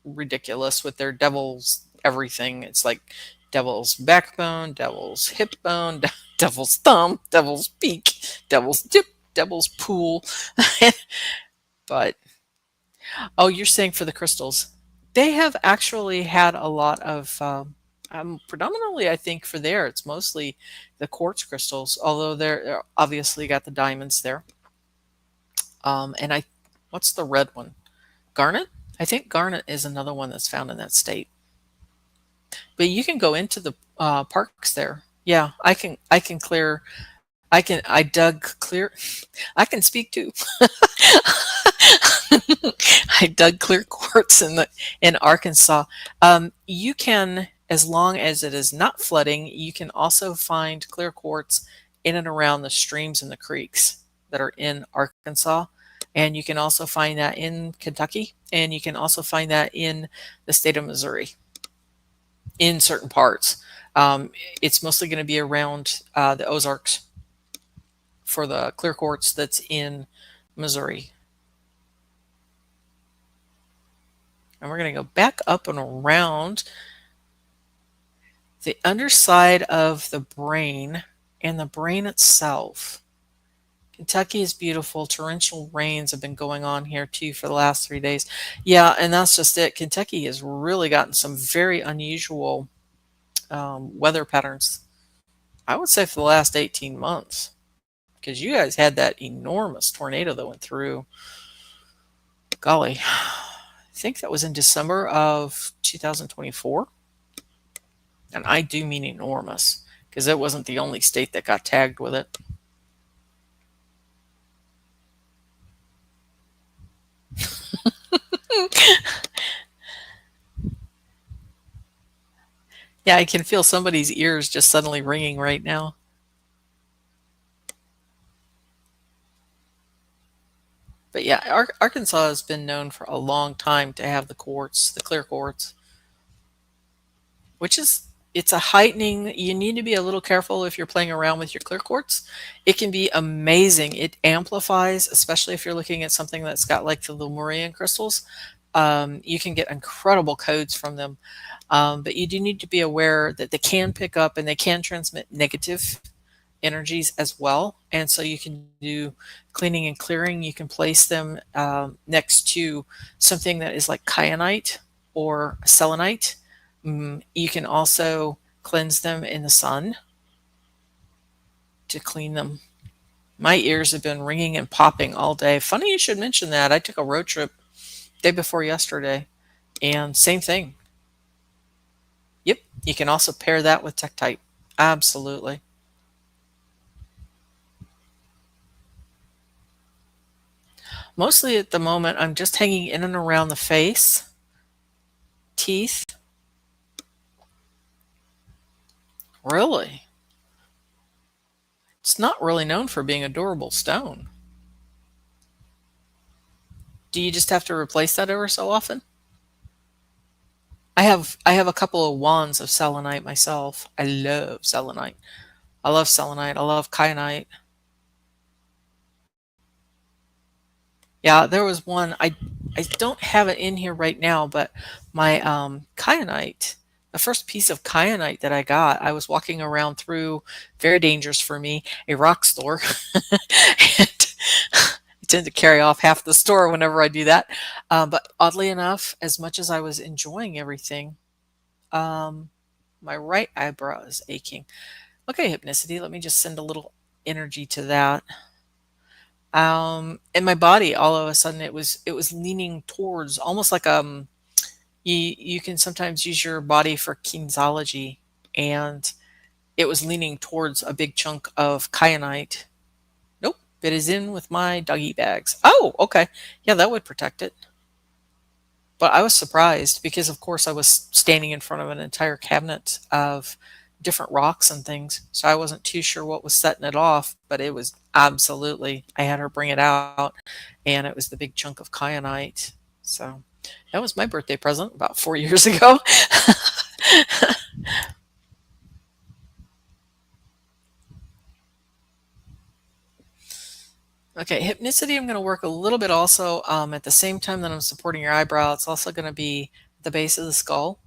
ridiculous with their devil's everything. It's like devil's backbone, devil's hip bone, devil's thumb, devil's beak, devil's dip, devil's pool. But oh, you're saying for the crystals. They have actually had a lot of predominantly I think for there it's mostly the quartz crystals, although they're obviously got the diamonds there. And I what's the red one? Garnet? I think garnet is another one that's found in that state. But you can go into the parks there. Yeah, I can clear I dug clear I can speak too. I dug clear quartz in Arkansas. You can, as long as it is not flooding, you can also find clear quartz in and around the streams and the creeks that are in Arkansas. And you can also find that in Kentucky, and you can also find that in the state of Missouri in certain parts. It's mostly going to be around the Ozarks for the clear quartz that's in Missouri. And we're going to go back up and around the underside of the brain and the brain itself. Kentucky is beautiful. Torrential rains have been going on here too for the last 3 days. Yeah, and that's just it. Kentucky has really gotten some very unusual weather patterns, I would say, for the last 18 months. Because you guys had that enormous tornado that went through, golly, I think that was in December of 2024. And I do mean enormous, because it wasn't the only state that got tagged with it. Yeah, I can feel somebody's ears just suddenly ringing right now. But yeah, Arkansas has been known for a long time to have the quartz, the clear quartz, which is, it's a heightening. You need to be a little careful if you're playing around with your clear quartz. It can be amazing. It amplifies, especially if you're looking at something that's got like the Lemurian crystals. You can get incredible codes from them. But you do need to be aware that they can pick up and they can transmit negative energies as well. And so you can do cleaning and clearing. You can place them next to something that is like kyanite or selenite. You can also cleanse them in the sun to clean them. My ears have been ringing and popping all day. Funny you should mention that. I took a road trip day before yesterday, and same thing. Yep, you can also pair that with Tektite. Absolutely. Mostly at the moment, I'm just hanging in and around the face, teeth. Really? It's not really known for being a durable stone. Do you just have to replace that ever so often? I have a couple of wands of selenite myself. I love selenite. I love selenite. I love kyanite. Yeah, there was one. I don't have it in here right now, but my kyanite, the first piece of kyanite that I got, I was walking around through, very dangerous for me, a rock store. And I tend to carry off half the store whenever I do that. But oddly enough, as much as I was enjoying everything, um, my right eyebrow is aching. Okay, hypnicity. Let me just send a little energy to that. And my body, all of a sudden, it was leaning towards, almost like you can sometimes use your body for kinesiology, and it was leaning towards a big chunk of kyanite. Nope, it is in with my doggy bags. Oh, okay, yeah, that would protect it. But I was surprised because, of course, I was standing in front of an entire cabinet of different rocks and things. So I wasn't too sure what was setting it off, but it was absolutely, I had her bring it out, and it was the big chunk of kyanite. So that was my birthday present about 4 years ago. Okay, hypnicity, I'm going to work a little bit also at the same time that I'm supporting your eyebrow. It's also going to be the base of the skull,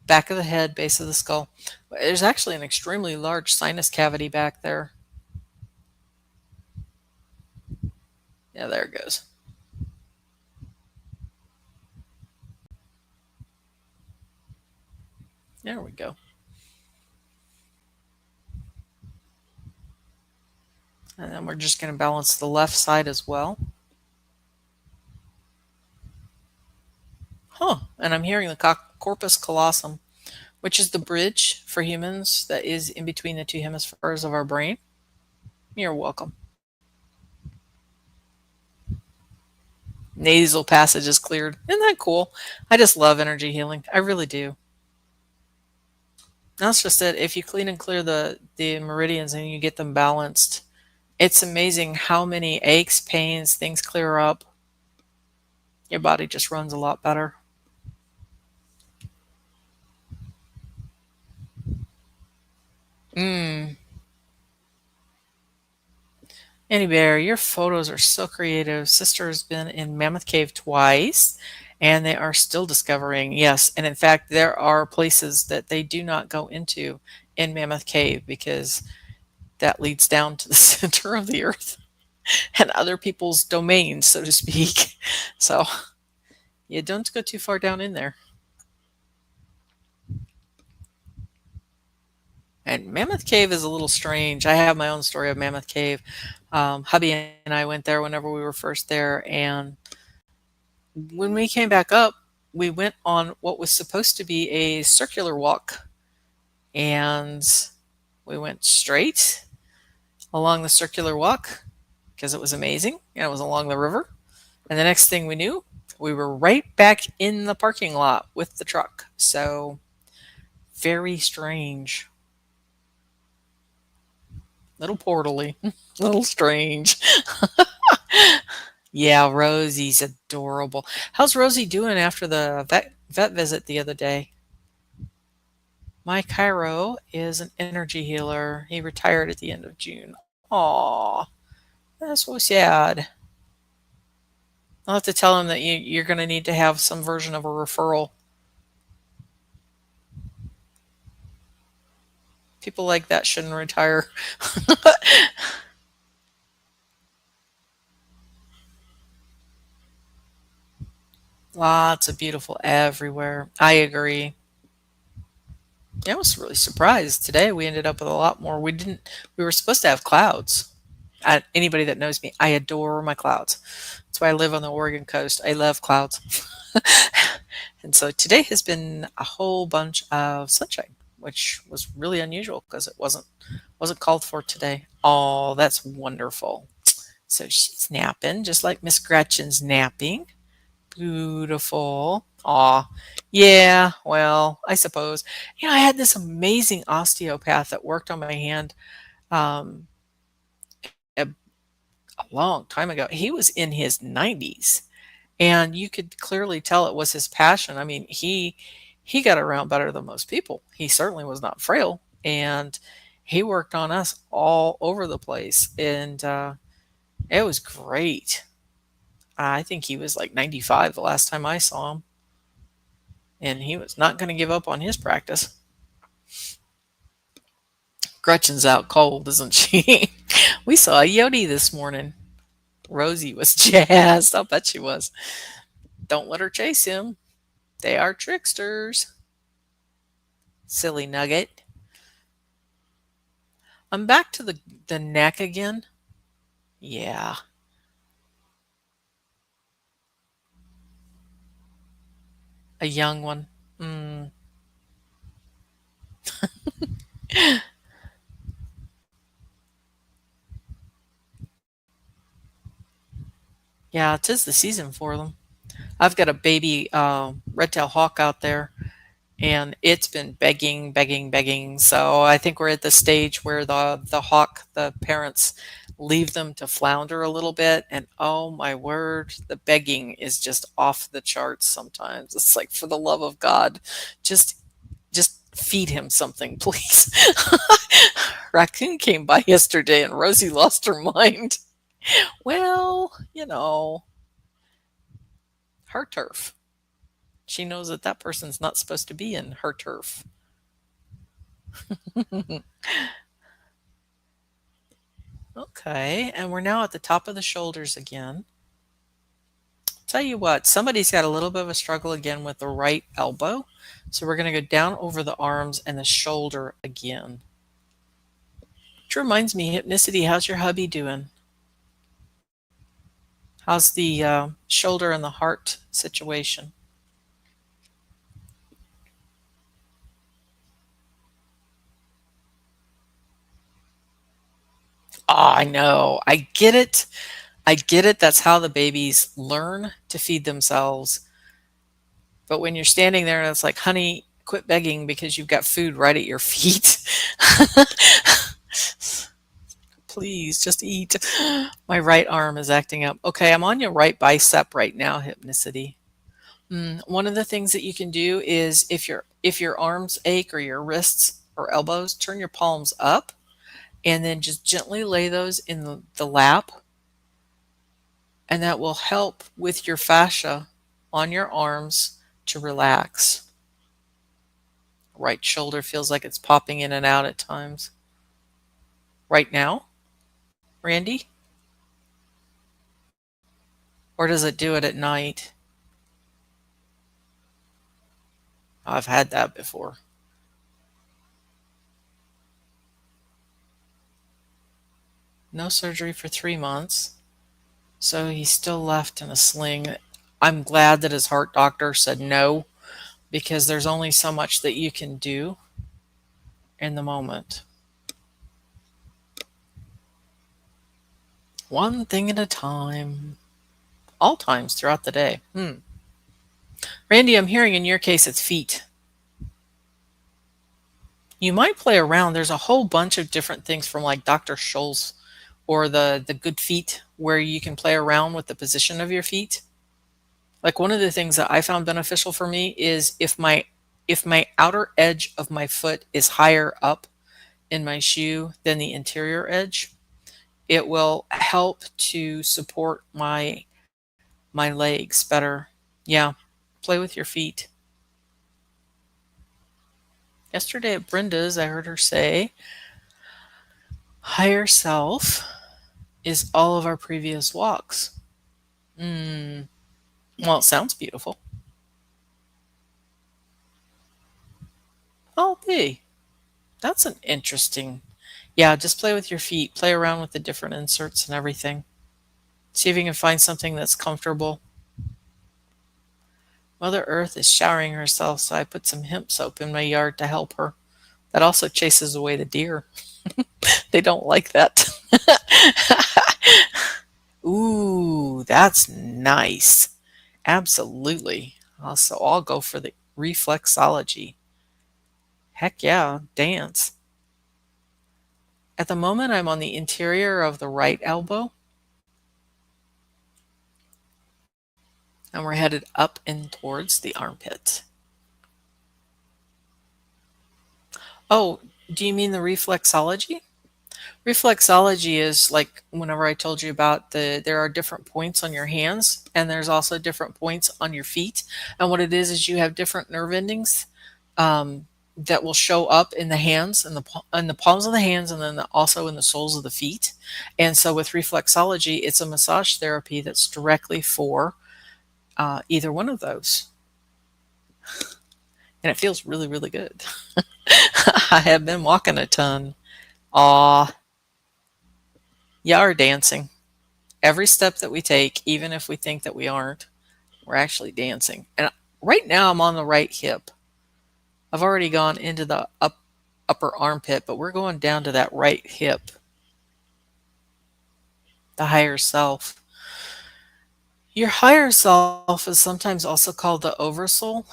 back of the head, base of the skull. There's actually an extremely large sinus cavity back there. Yeah, there it goes. There we go. And then we're just going to balance the left side as well. Huh. And I'm hearing the corpus callosum, which is the bridge for humans that is in between the two hemispheres of our brain. You're welcome. Nasal passage is cleared. Isn't that cool? I just love energy healing. I really do. That's just it. If you clean and clear the meridians and you get them balanced, it's amazing how many aches, pains, things clear up. Your body just runs a lot better. Mm. Annie Bear, your photos are so creative. Sister has been in Mammoth Cave twice, and they are still discovering. Yes, and in fact, there are places that they do not go into in Mammoth Cave because that leads down to the center of the earth and other people's domains, so to speak. So you don't go too far down in there. And Mammoth Cave is a little strange. I have my own story of Mammoth Cave. Hubby and I went there whenever we were first there, and when we came back up, we went on what was supposed to be a circular walk, and we went straight along the circular walk because it was amazing, and it was along the river. And the next thing we knew, we were right back in the parking lot with the truck. So very strange. Little portally, little strange. Yeah, Rosie's adorable. How's Rosie doing after the vet visit the other day? My Cairo is an energy healer. He retired at the end of June. Aw, that's so sad. I'll have to tell him that you're going to need to have some version of a referral. People like that shouldn't retire. Lots of beautiful everywhere. I agree. Yeah, I was really surprised today. We ended up with a lot more. We were supposed to have clouds. Anybody that knows me, I adore my clouds. That's why I live on the Oregon coast. I love clouds. And so today has been a whole bunch of sunshine, which was really unusual because it wasn't called for today. Oh, that's wonderful. So she's napping, just like Miss Gretchen's napping. Beautiful. Aw. Yeah, well, I suppose. I had this amazing osteopath that worked on my hand um, a, a long time ago. He was in his 90s, and you could clearly tell it was his passion. I mean, he got around better than most people. He certainly was not frail, and he worked on us all over the place, and it was great. I think he was like 95 the last time I saw him, and he was not going to give up on his practice. Gretchen's out cold, isn't she? We saw a Yodi this morning. Rosie was jazzed. I'll bet she was. Don't let her chase him. They are tricksters. Silly nugget. I'm back to the neck again. Yeah. A young one. Mm. Yeah, 'tis the season for them. I've got a baby red-tailed hawk out there, and it's been begging, begging, begging. So I think we're at the stage where the hawk, the parents leave them to flounder a little bit, and oh my word, the begging is just off the charts sometimes. It's like, for the love of God, just just Feed him something, please. Raccoon came by yesterday and Rosie lost her mind. Well, her turf. She knows that that person's not supposed to be in her turf. Okay, and we're now at the top of the shoulders again. Tell you what, somebody's got a little bit of a struggle again with the right elbow. So we're going to go down over the arms and the shoulder again. Which reminds me, Hypnicity, how's your hubby doing? How's the shoulder and the heart situation? Oh, I know. I get it. I get it. That's how the babies learn to feed themselves. But when you're standing there and it's like, honey, quit begging because you've got food right at your feet. Please just eat. My right arm is acting up. Okay, I'm on your right bicep right now, Hypnicity. One of the things that you can do is if your arms ache or your wrists or elbows, turn your palms up and then just gently lay those in the lap, and that will help with your fascia on your arms to relax. Right shoulder feels like it's popping in and out at times. Right now, Randy? Or does it do it at night? I've had that before. No surgery for 3 months. So he's still left in a sling. I'm glad that his heart doctor said no, because there's only so much that you can do in the moment. One thing at a time. All times throughout the day. Randy, I'm hearing in your case it's feet. You might play around. There's a whole bunch of different things from like Dr. Scholl's or the Good Feet where you can play around with the position of your feet. Like one of the things that I found beneficial for me is if my outer edge of my foot is higher up in my shoe than the interior edge, it will help to support my legs better. Yeah, play with your feet. Yesterday at Brenda's, I heard her say, higher self is all of our previous walks. Well, it sounds beautiful. Oh, hey, that's an interesting. Yeah, just play with your feet. Play around with the different inserts and everything. See if you can find something that's comfortable. Mother Earth is showering herself, so I put some hemp soap in my yard to help her. That also chases away the deer. They don't like that. Ooh, that's nice. Absolutely. So I'll go for the reflexology. Heck yeah, dance. At the moment, I'm on the interior of the right elbow, and we're headed up and towards the armpit. Oh, do you mean the reflexology? Reflexology is like whenever I told you about there are different points on your hands and there's also different points on your feet. And what it is you have different nerve endings that will show up in the hands and in the palms of the hands and then also in the soles of the feet. And so with reflexology, it's a massage therapy that's directly for either one of those. And it feels really, really good. I have been walking a ton. Aw, yeah, are dancing. Every step that we take, even if we think that we aren't, we're actually dancing. And right now I'm on the right hip. I've already gone into the upper armpit, but we're going down to that right hip, the higher self. Your higher self is sometimes also called the oversoul,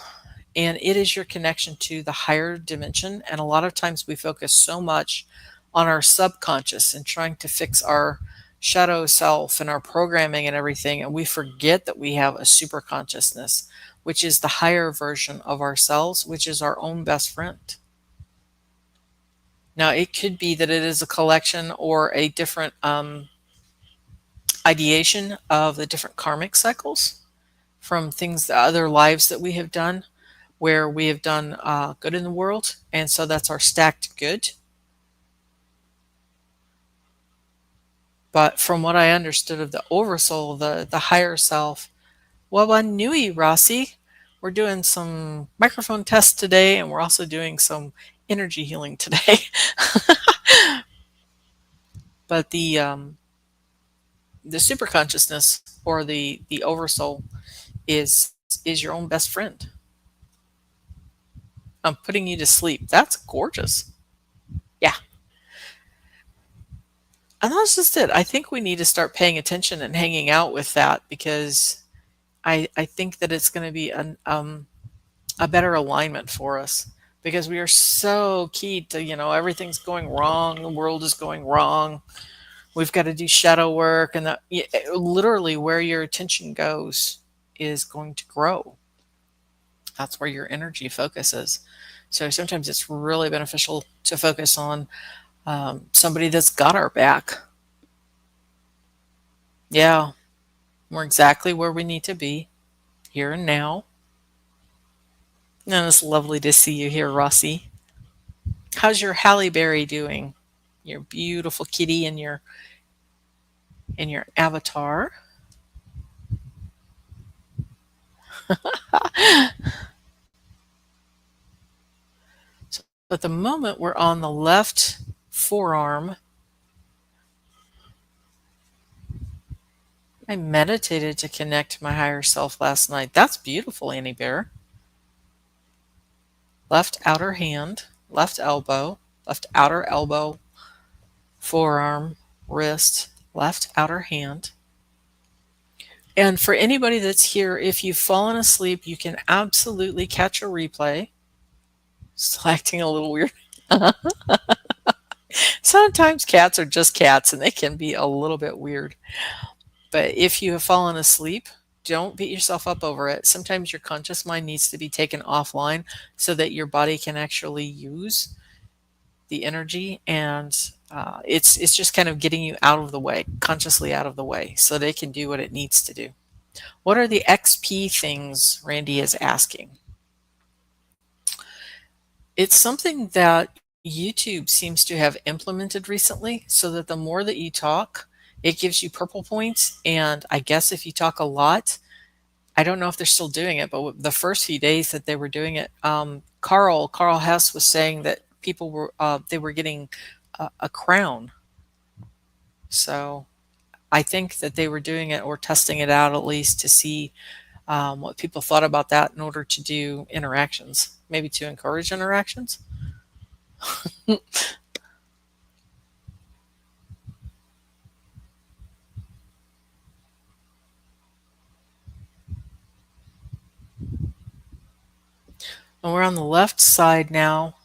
and it is your connection to the higher dimension. And a lot of times we focus so much on our subconscious and trying to fix our shadow self and our programming and everything, and we forget that we have a super consciousness, which is the higher version of ourselves, which is our own best friend. Now, it could be that it is a collection or a different ideation of the different karmic cycles from things, the other lives that we have done, where we have done good in the world. And so that's our stacked good. But from what I understood of the oversoul, the higher self, well, nui, Rossi. We're doing some microphone tests today, and we're also doing some energy healing today. But the super consciousness or the oversoul is your own best friend. I'm putting you to sleep. That's gorgeous. Yeah. And that's just it. I think we need to start paying attention and hanging out with that because I think that it's going to be a better alignment for us because we are so keyed to, everything's going wrong. The world is going wrong. We've got to do shadow work. And that literally where your attention goes is going to grow. That's where your energy focuses. So sometimes it's really beneficial to focus on somebody that's got our back. Yeah, we're exactly where we need to be here and now. And it's lovely to see you here, Rossi. How's your Halle Berry doing? Your beautiful kitty in your avatar. So at the moment, we're on the left forearm. I meditated to connect to my higher self last night. That's beautiful, Annie Bear. Left outer hand, left elbow, left outer elbow, forearm, wrist, left outer hand. And for anybody that's here, if you've fallen asleep, you can absolutely catch a replay. Still acting a little weird. Sometimes cats are just cats and they can be a little bit weird. But if you have fallen asleep, don't beat yourself up over it. Sometimes your conscious mind needs to be taken offline so that your body can actually use the energy, and it's just kind of getting you out of the way, consciously out of the way, so they can do what it needs to do. What are the XP things Randy is asking? It's something that YouTube seems to have implemented recently so that the more that you talk, it gives you purple points. And I guess if you talk a lot, I don't know if they're still doing it, but the first few days that they were doing it, Carl Hess was saying that people were they were getting a crown. So I think that they were doing it or testing it out at least to see what people thought about that in order to do interactions, maybe to encourage interactions. And we're on the left side now.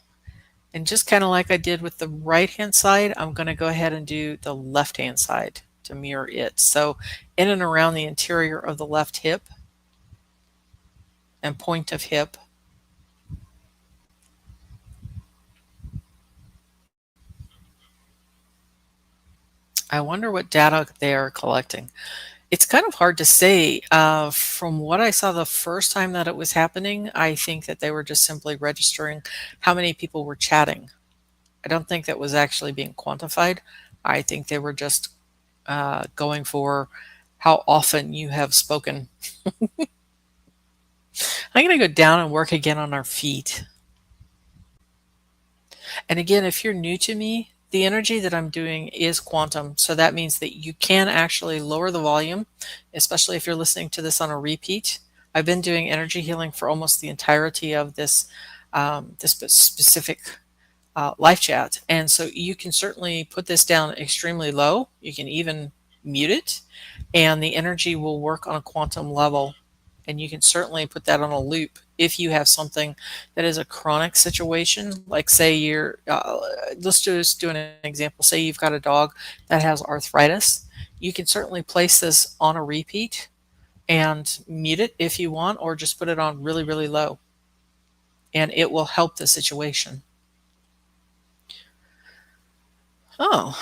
And just kind of like I did with the right hand side, I'm going to go ahead and do the left hand side to mirror it. So in and around the interior of the left hip and point of hip. I wonder what data they are collecting. It's kind of hard to say. From what I saw the first time that it was happening, I think that they were just simply registering how many people were chatting. I don't think that was actually being quantified. I think they were just going for how often you have spoken. I'm going to go down and work again on our feet. And again, if you're new to me, the energy that I'm doing is quantum. So that means that you can actually lower the volume, especially if you're listening to this on a repeat. I've been doing energy healing for almost the entirety of this specific live chat. And so you can certainly put this down extremely low. You can even mute it, and the energy will work on a quantum level. And you can certainly put that on a loop if you have something that is a chronic situation. Like say let's just do an example. Say you've got a dog that has arthritis. You can certainly place this on a repeat and mute it if you want, or just put it on really, really low. And it will help the situation. Oh,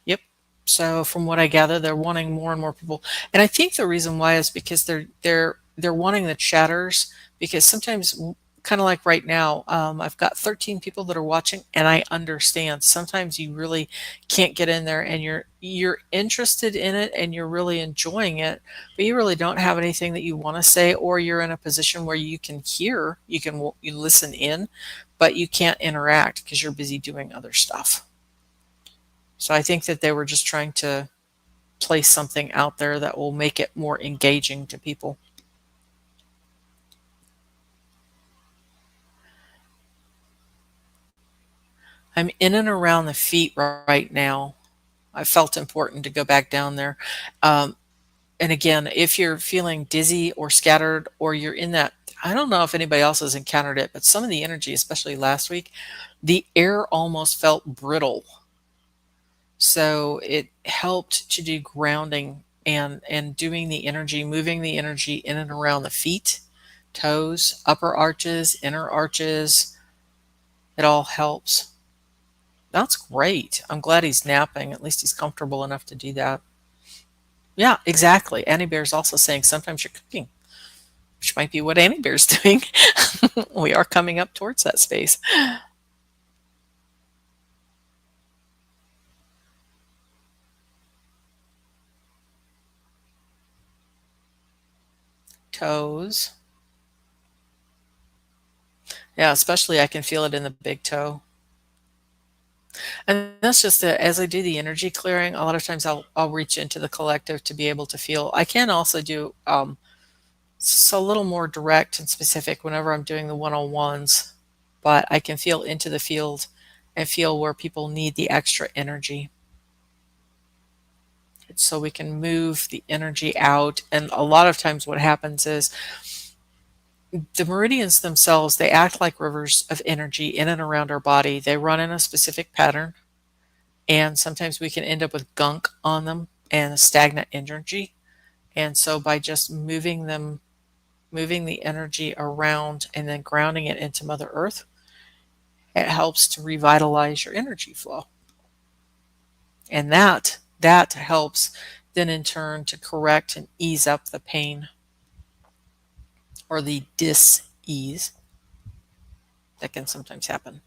yep. So from what I gather, they're wanting more and more people, and I think the reason why is because they're wanting the chatters because sometimes, kind of like right now, I've got 13 people that are watching, and I understand sometimes you really can't get in there, and you're interested in it, and you're really enjoying it, but you really don't have anything that you want to say, or you're in a position where you can hear, you listen in, but you can't interact because you're busy doing other stuff. So I think that they were just trying to place something out there that will make it more engaging to people. I'm in and around the feet right now. I felt important to go back down there. Um, and again, if you're feeling dizzy or scattered, or you're in that, I don't know if anybody else has encountered it, but some of the energy, especially last week, the air almost felt brittle. So it helped to do grounding and doing the energy, moving the energy in and around the feet, toes, upper arches, inner arches. It all helps. That's great. I'm glad he's napping. At least he's comfortable enough to do that. Yeah, exactly. Annie Bear's also saying sometimes you're cooking, which might be what Annie Bear's doing. We are coming up towards that space. Toes. Yeah, especially I can feel it in the big toe. And that's just it. As I do the energy clearing, a lot of times I'll reach into the collective to be able to feel. I can also do a little more direct and specific whenever I'm doing the one-on-ones, but I can feel into the field and feel where people need the extra energy. So we can move the energy out. And a lot of times what happens is the meridians themselves, they act like rivers of energy in and around our body. They run in a specific pattern, and sometimes we can end up with gunk on them and stagnant energy. And so by just moving them, moving the energy around and then grounding it into Mother Earth, it helps to revitalize your energy flow. And that helps then in turn to correct and ease up the pain or the dis-ease that can sometimes happen.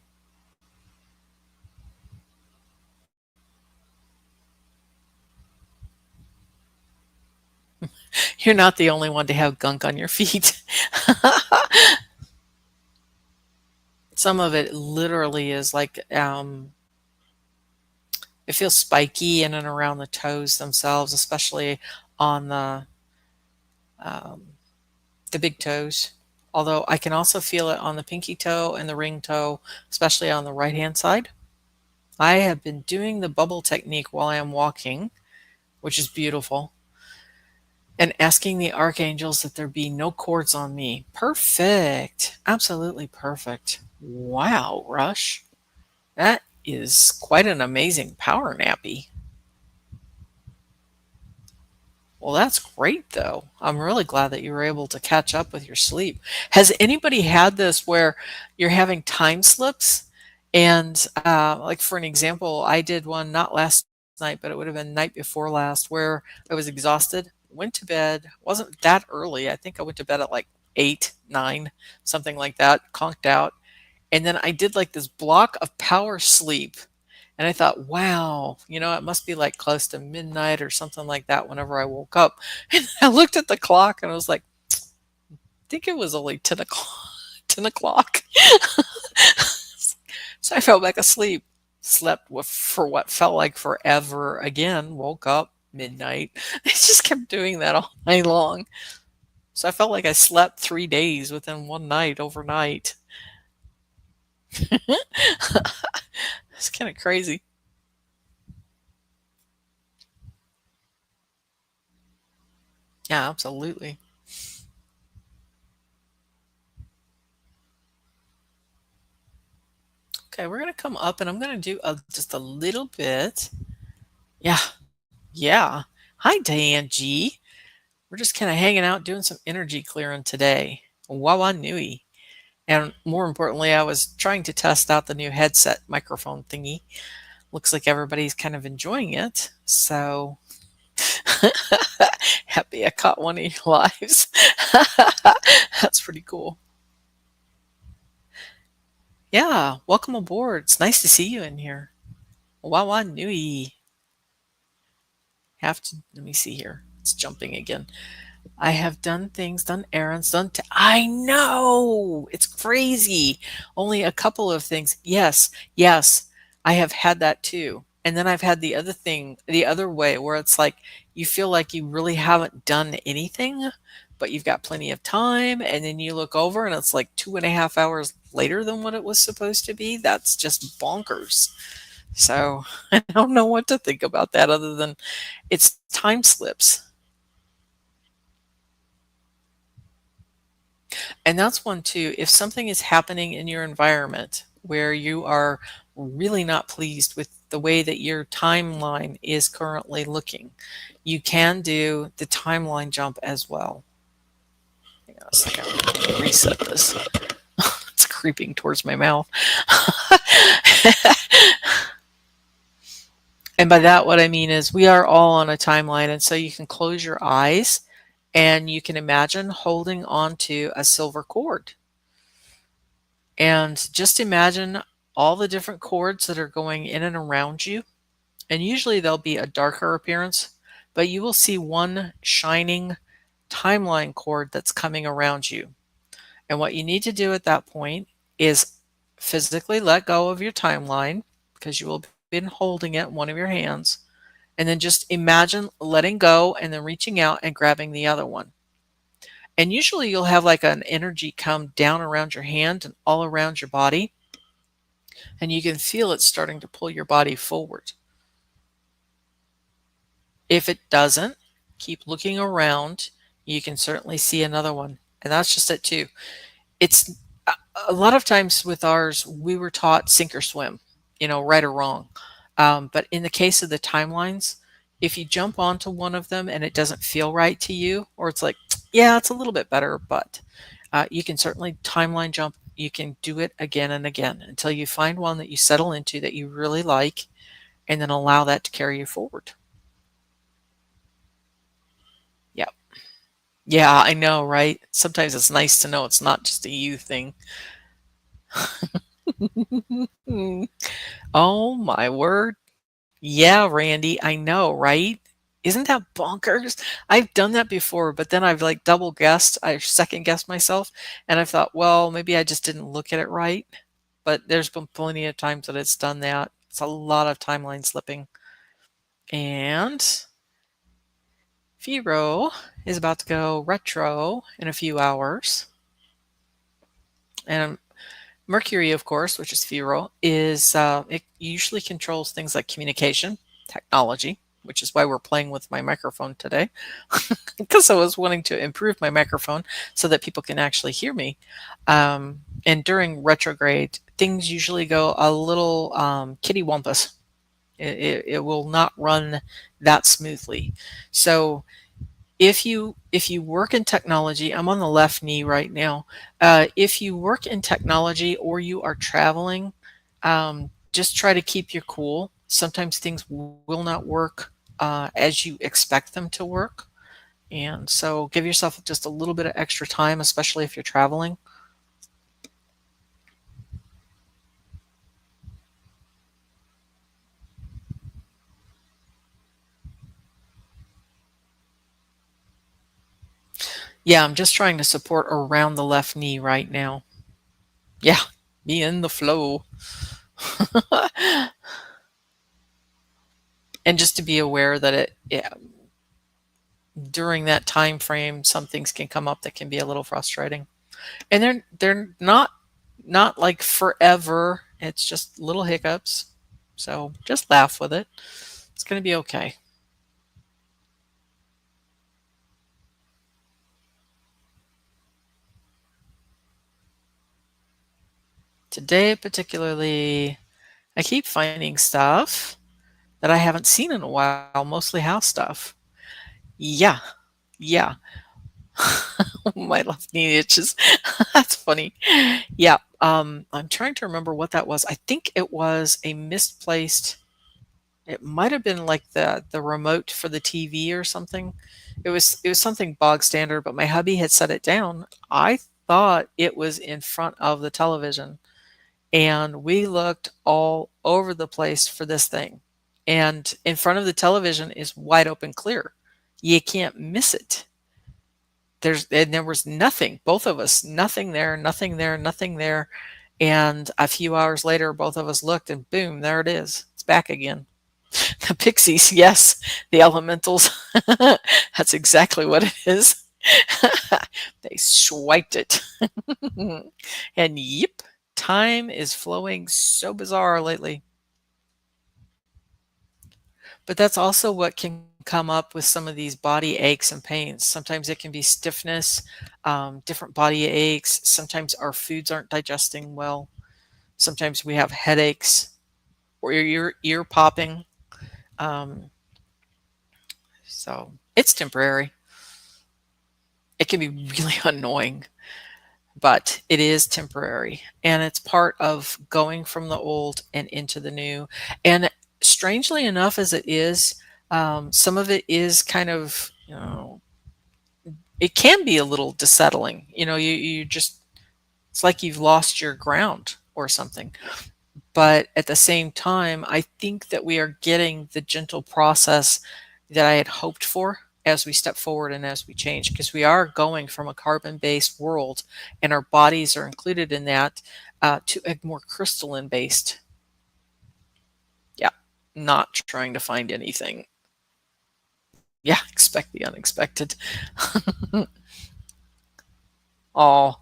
You're not the only one to have gunk on your feet. Some of it literally is like it feels spiky in and around the toes themselves, especially on um, the big toes. Although I can also feel it on the pinky toe and the ring toe, especially on the right hand side. I have been doing the bubble technique while I am walking, which is beautiful, and asking the archangels that there be no cords on me. Perfect. Absolutely perfect. Wow, Rush. That is quite an amazing power nappy. Well, that's great, though. I'm really glad that you were able to catch up with your sleep. Has anybody had this where you're having time slips? And like for an example, I did one not last night, but it would have been night before last, where I was exhausted, went to bed, wasn't that early. I think I went to bed at like 8, 9, something like that, conked out. And then I did like this block of power sleep. And I thought, wow, it must be like close to midnight or something like that whenever I woke up. And I looked at the clock and I was like, I think it was only 10 o'clock. 10 o'clock. So I fell back asleep, slept for what felt like forever again, woke up midnight. I just kept doing that all night long. So I felt like I slept 3 days within one night overnight. It's kind of crazy. Yeah, absolutely. Okay, we're going to come up and I'm going to do just a little bit. Yeah, yeah. Hi, Diane G. We're just kind of hanging out doing some energy clearing today. Wawa Nui. And more importantly, I was trying to test out the new headset microphone thingy. Looks like everybody's kind of enjoying it. So happy I caught one of your lives. That's pretty cool. Yeah, welcome aboard. It's nice to see you in here. Wawa Nui. Have to, let me see here. It's jumping again. I have done things, done errands, I know it's crazy. Only a couple of things. Yes, yes, I have had that too. And then I've had the other thing, the other way, where it's like you feel like you really haven't done anything, but you've got plenty of time. And then you look over and it's like 2.5 hours later than what it was supposed to be. That's just bonkers. So I don't know what to think about that other than it's time slips. And that's one too. If something is happening in your environment where you are really not pleased with the way that your timeline is currently looking, you can do the timeline jump as well. Hang on a second. Let me reset this. It's creeping towards my mouth. And by that, what I mean is we are all on a timeline. And so you can close your eyes and you can imagine holding onto a silver cord. And just imagine all the different chords that are going in and around you. And usually they'll be a darker appearance, but you will see one shining timeline cord that's coming around you. And what you need to do at that point is physically let go of your timeline because you will have been holding it in one of your hands. And then just imagine letting go and then reaching out and grabbing the other one. And usually you'll have like an energy come down around your hand and all around your body. And you can feel it starting to pull your body forward. If it doesn't, keep looking around. You can certainly see another one. And that's just it too. It's a lot of times with ours, we were taught sink or swim, right or wrong. But in the case of the timelines, if you jump onto one of them and it doesn't feel right to you, or it's like, yeah, it's a little bit better, but you can certainly timeline jump. You can do it again and again until you find one that you settle into that you really like, and then allow that to carry you forward. Yeah. Yeah, I know, right? Sometimes it's nice to know it's not just a you thing. Oh my word. Yeah, Randy, I know, right? Isn't that bonkers? I've done that before, but then I've like double guessed, I've second guessed myself, and I thought, well, maybe I just didn't look at it right. But there's been plenty of times that it's done that. It's a lot of timeline slipping. And Firo is about to go retro in a few hours. And Mercury, of course, which is Firo, it usually controls things like communication, technology, which is why we're playing with my microphone today, because I was wanting to improve my microphone so that people can actually hear me. And during retrograde, things usually go a little kitty wampus. It will not run that smoothly. So if you work in technology, I'm on the left knee right now. If you work in technology or you are traveling, just try to keep your cool. Sometimes things will not work as you expect them to work. And so give yourself just a little bit of extra time, especially if you're traveling. Yeah, I'm just trying to support around the left knee right now. Yeah, be in the flow. And just to be aware that during that time frame, some things can come up that can be a little frustrating. And they're not like forever. It's just little hiccups. So just laugh with it. It's going to be okay. Today, particularly, I keep finding stuff that I haven't seen in a while, mostly house stuff. Yeah, yeah. My left knee itches. That's funny. Yeah. I'm trying to remember what that was. I think it was a misplaced It might have been like the remote for the TV or something. It was something bog standard, but my hubby had set it down. I thought it was in front of the television, and we looked all over the place for this thing. And in front of the television is wide open clear. You can't miss it. There was nothing. Both of us, nothing there, nothing there, nothing there. And a few hours later, both of us looked, and boom, there it is. It's back again. The pixies, yes, the elementals. That's exactly what it is. They swiped it. And yep, time is flowing so bizarre lately. But that's also what can come up with some of these body aches and pains. Sometimes it can be stiffness, different body aches. Sometimes our foods aren't digesting well. Sometimes we have headaches or your ear popping. Um, so it's temporary. It can be really annoying, but it is temporary. And it's part of going from the old and into the new. And strangely enough, as it is, some of it is kind of, it can be a little dissettling. You just, it's like you've lost your ground or something. But at the same time, I think that we are getting the gentle process that I had hoped for as we step forward and as we change, because we are going from a carbon-based world, and our bodies are included in that, to a more crystalline-based. Yeah, not trying to find anything. Yeah, expect the unexpected. Oh,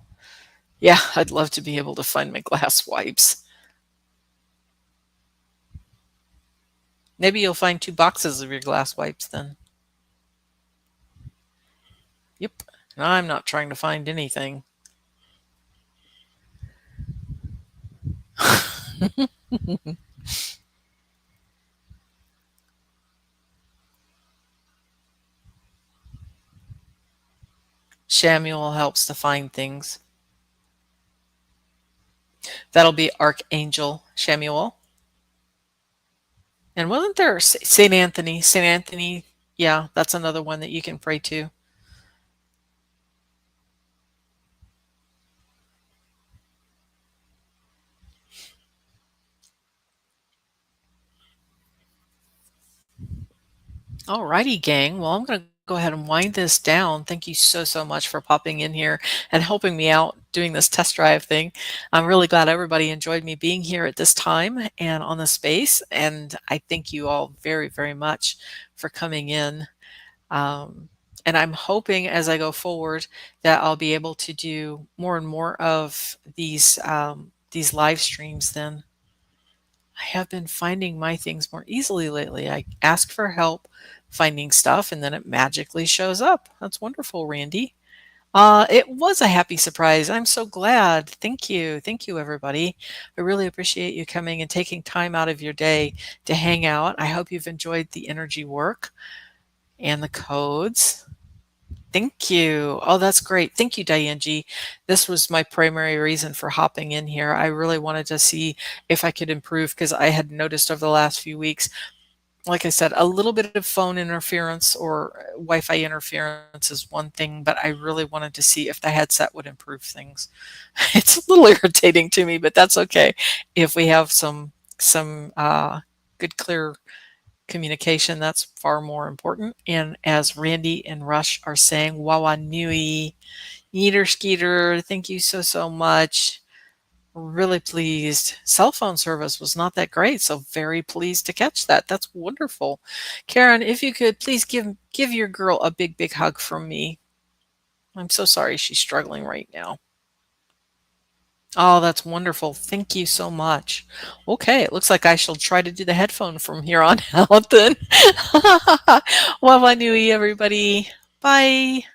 yeah, I'd love to be able to find my glass wipes. Maybe you'll find 2 boxes of your glass wipes then. Yep. I'm not trying to find anything. Shamuel helps to find things. That'll be Archangel Shamuel. And wasn't there St. Anthony? St. Anthony, yeah, that's another one that you can pray to. Alrighty, gang. Well, I'm going to go ahead and wind this down. Thank you so, so much for popping in here and helping me out doing this test drive thing. I'm really glad everybody enjoyed me being here at this time and on the space. And I thank you all very, very much for coming in. And I'm hoping as I go forward that I'll be able to do more and more of these live streams then. I have been finding my things more easily lately. I ask for help finding stuff and then it magically shows up. That's wonderful, Randy. It was a happy surprise. I'm so glad. Thank you. Thank you, everybody. I really appreciate you coming and taking time out of your day to hang out. I hope you've enjoyed the energy work and the codes. Thank you. Oh, that's great. Thank you, Diane G. This was my primary reason for hopping in here. I really wanted to see if I could improve because I had noticed over the last few weeks, like I said, a little bit of phone interference or Wi-Fi interference is one thing, but I really wanted to see if the headset would improve things. It's a little irritating to me, but that's okay. If we have some good, clear communication, that's far more important. And as Randy and Rush are saying, Wawa Nui, Yeeter Skeeter, thank you so, so much. Really pleased. Cell phone service was not that great, so very pleased to catch that. That's wonderful. Karen, if you could please give your girl a big, big hug from me. I'm so sorry she's struggling right now. Oh, that's wonderful. Thank you so much. Okay, it looks like I shall try to do the headphone from here on out then. Wawa nui, everybody. Bye.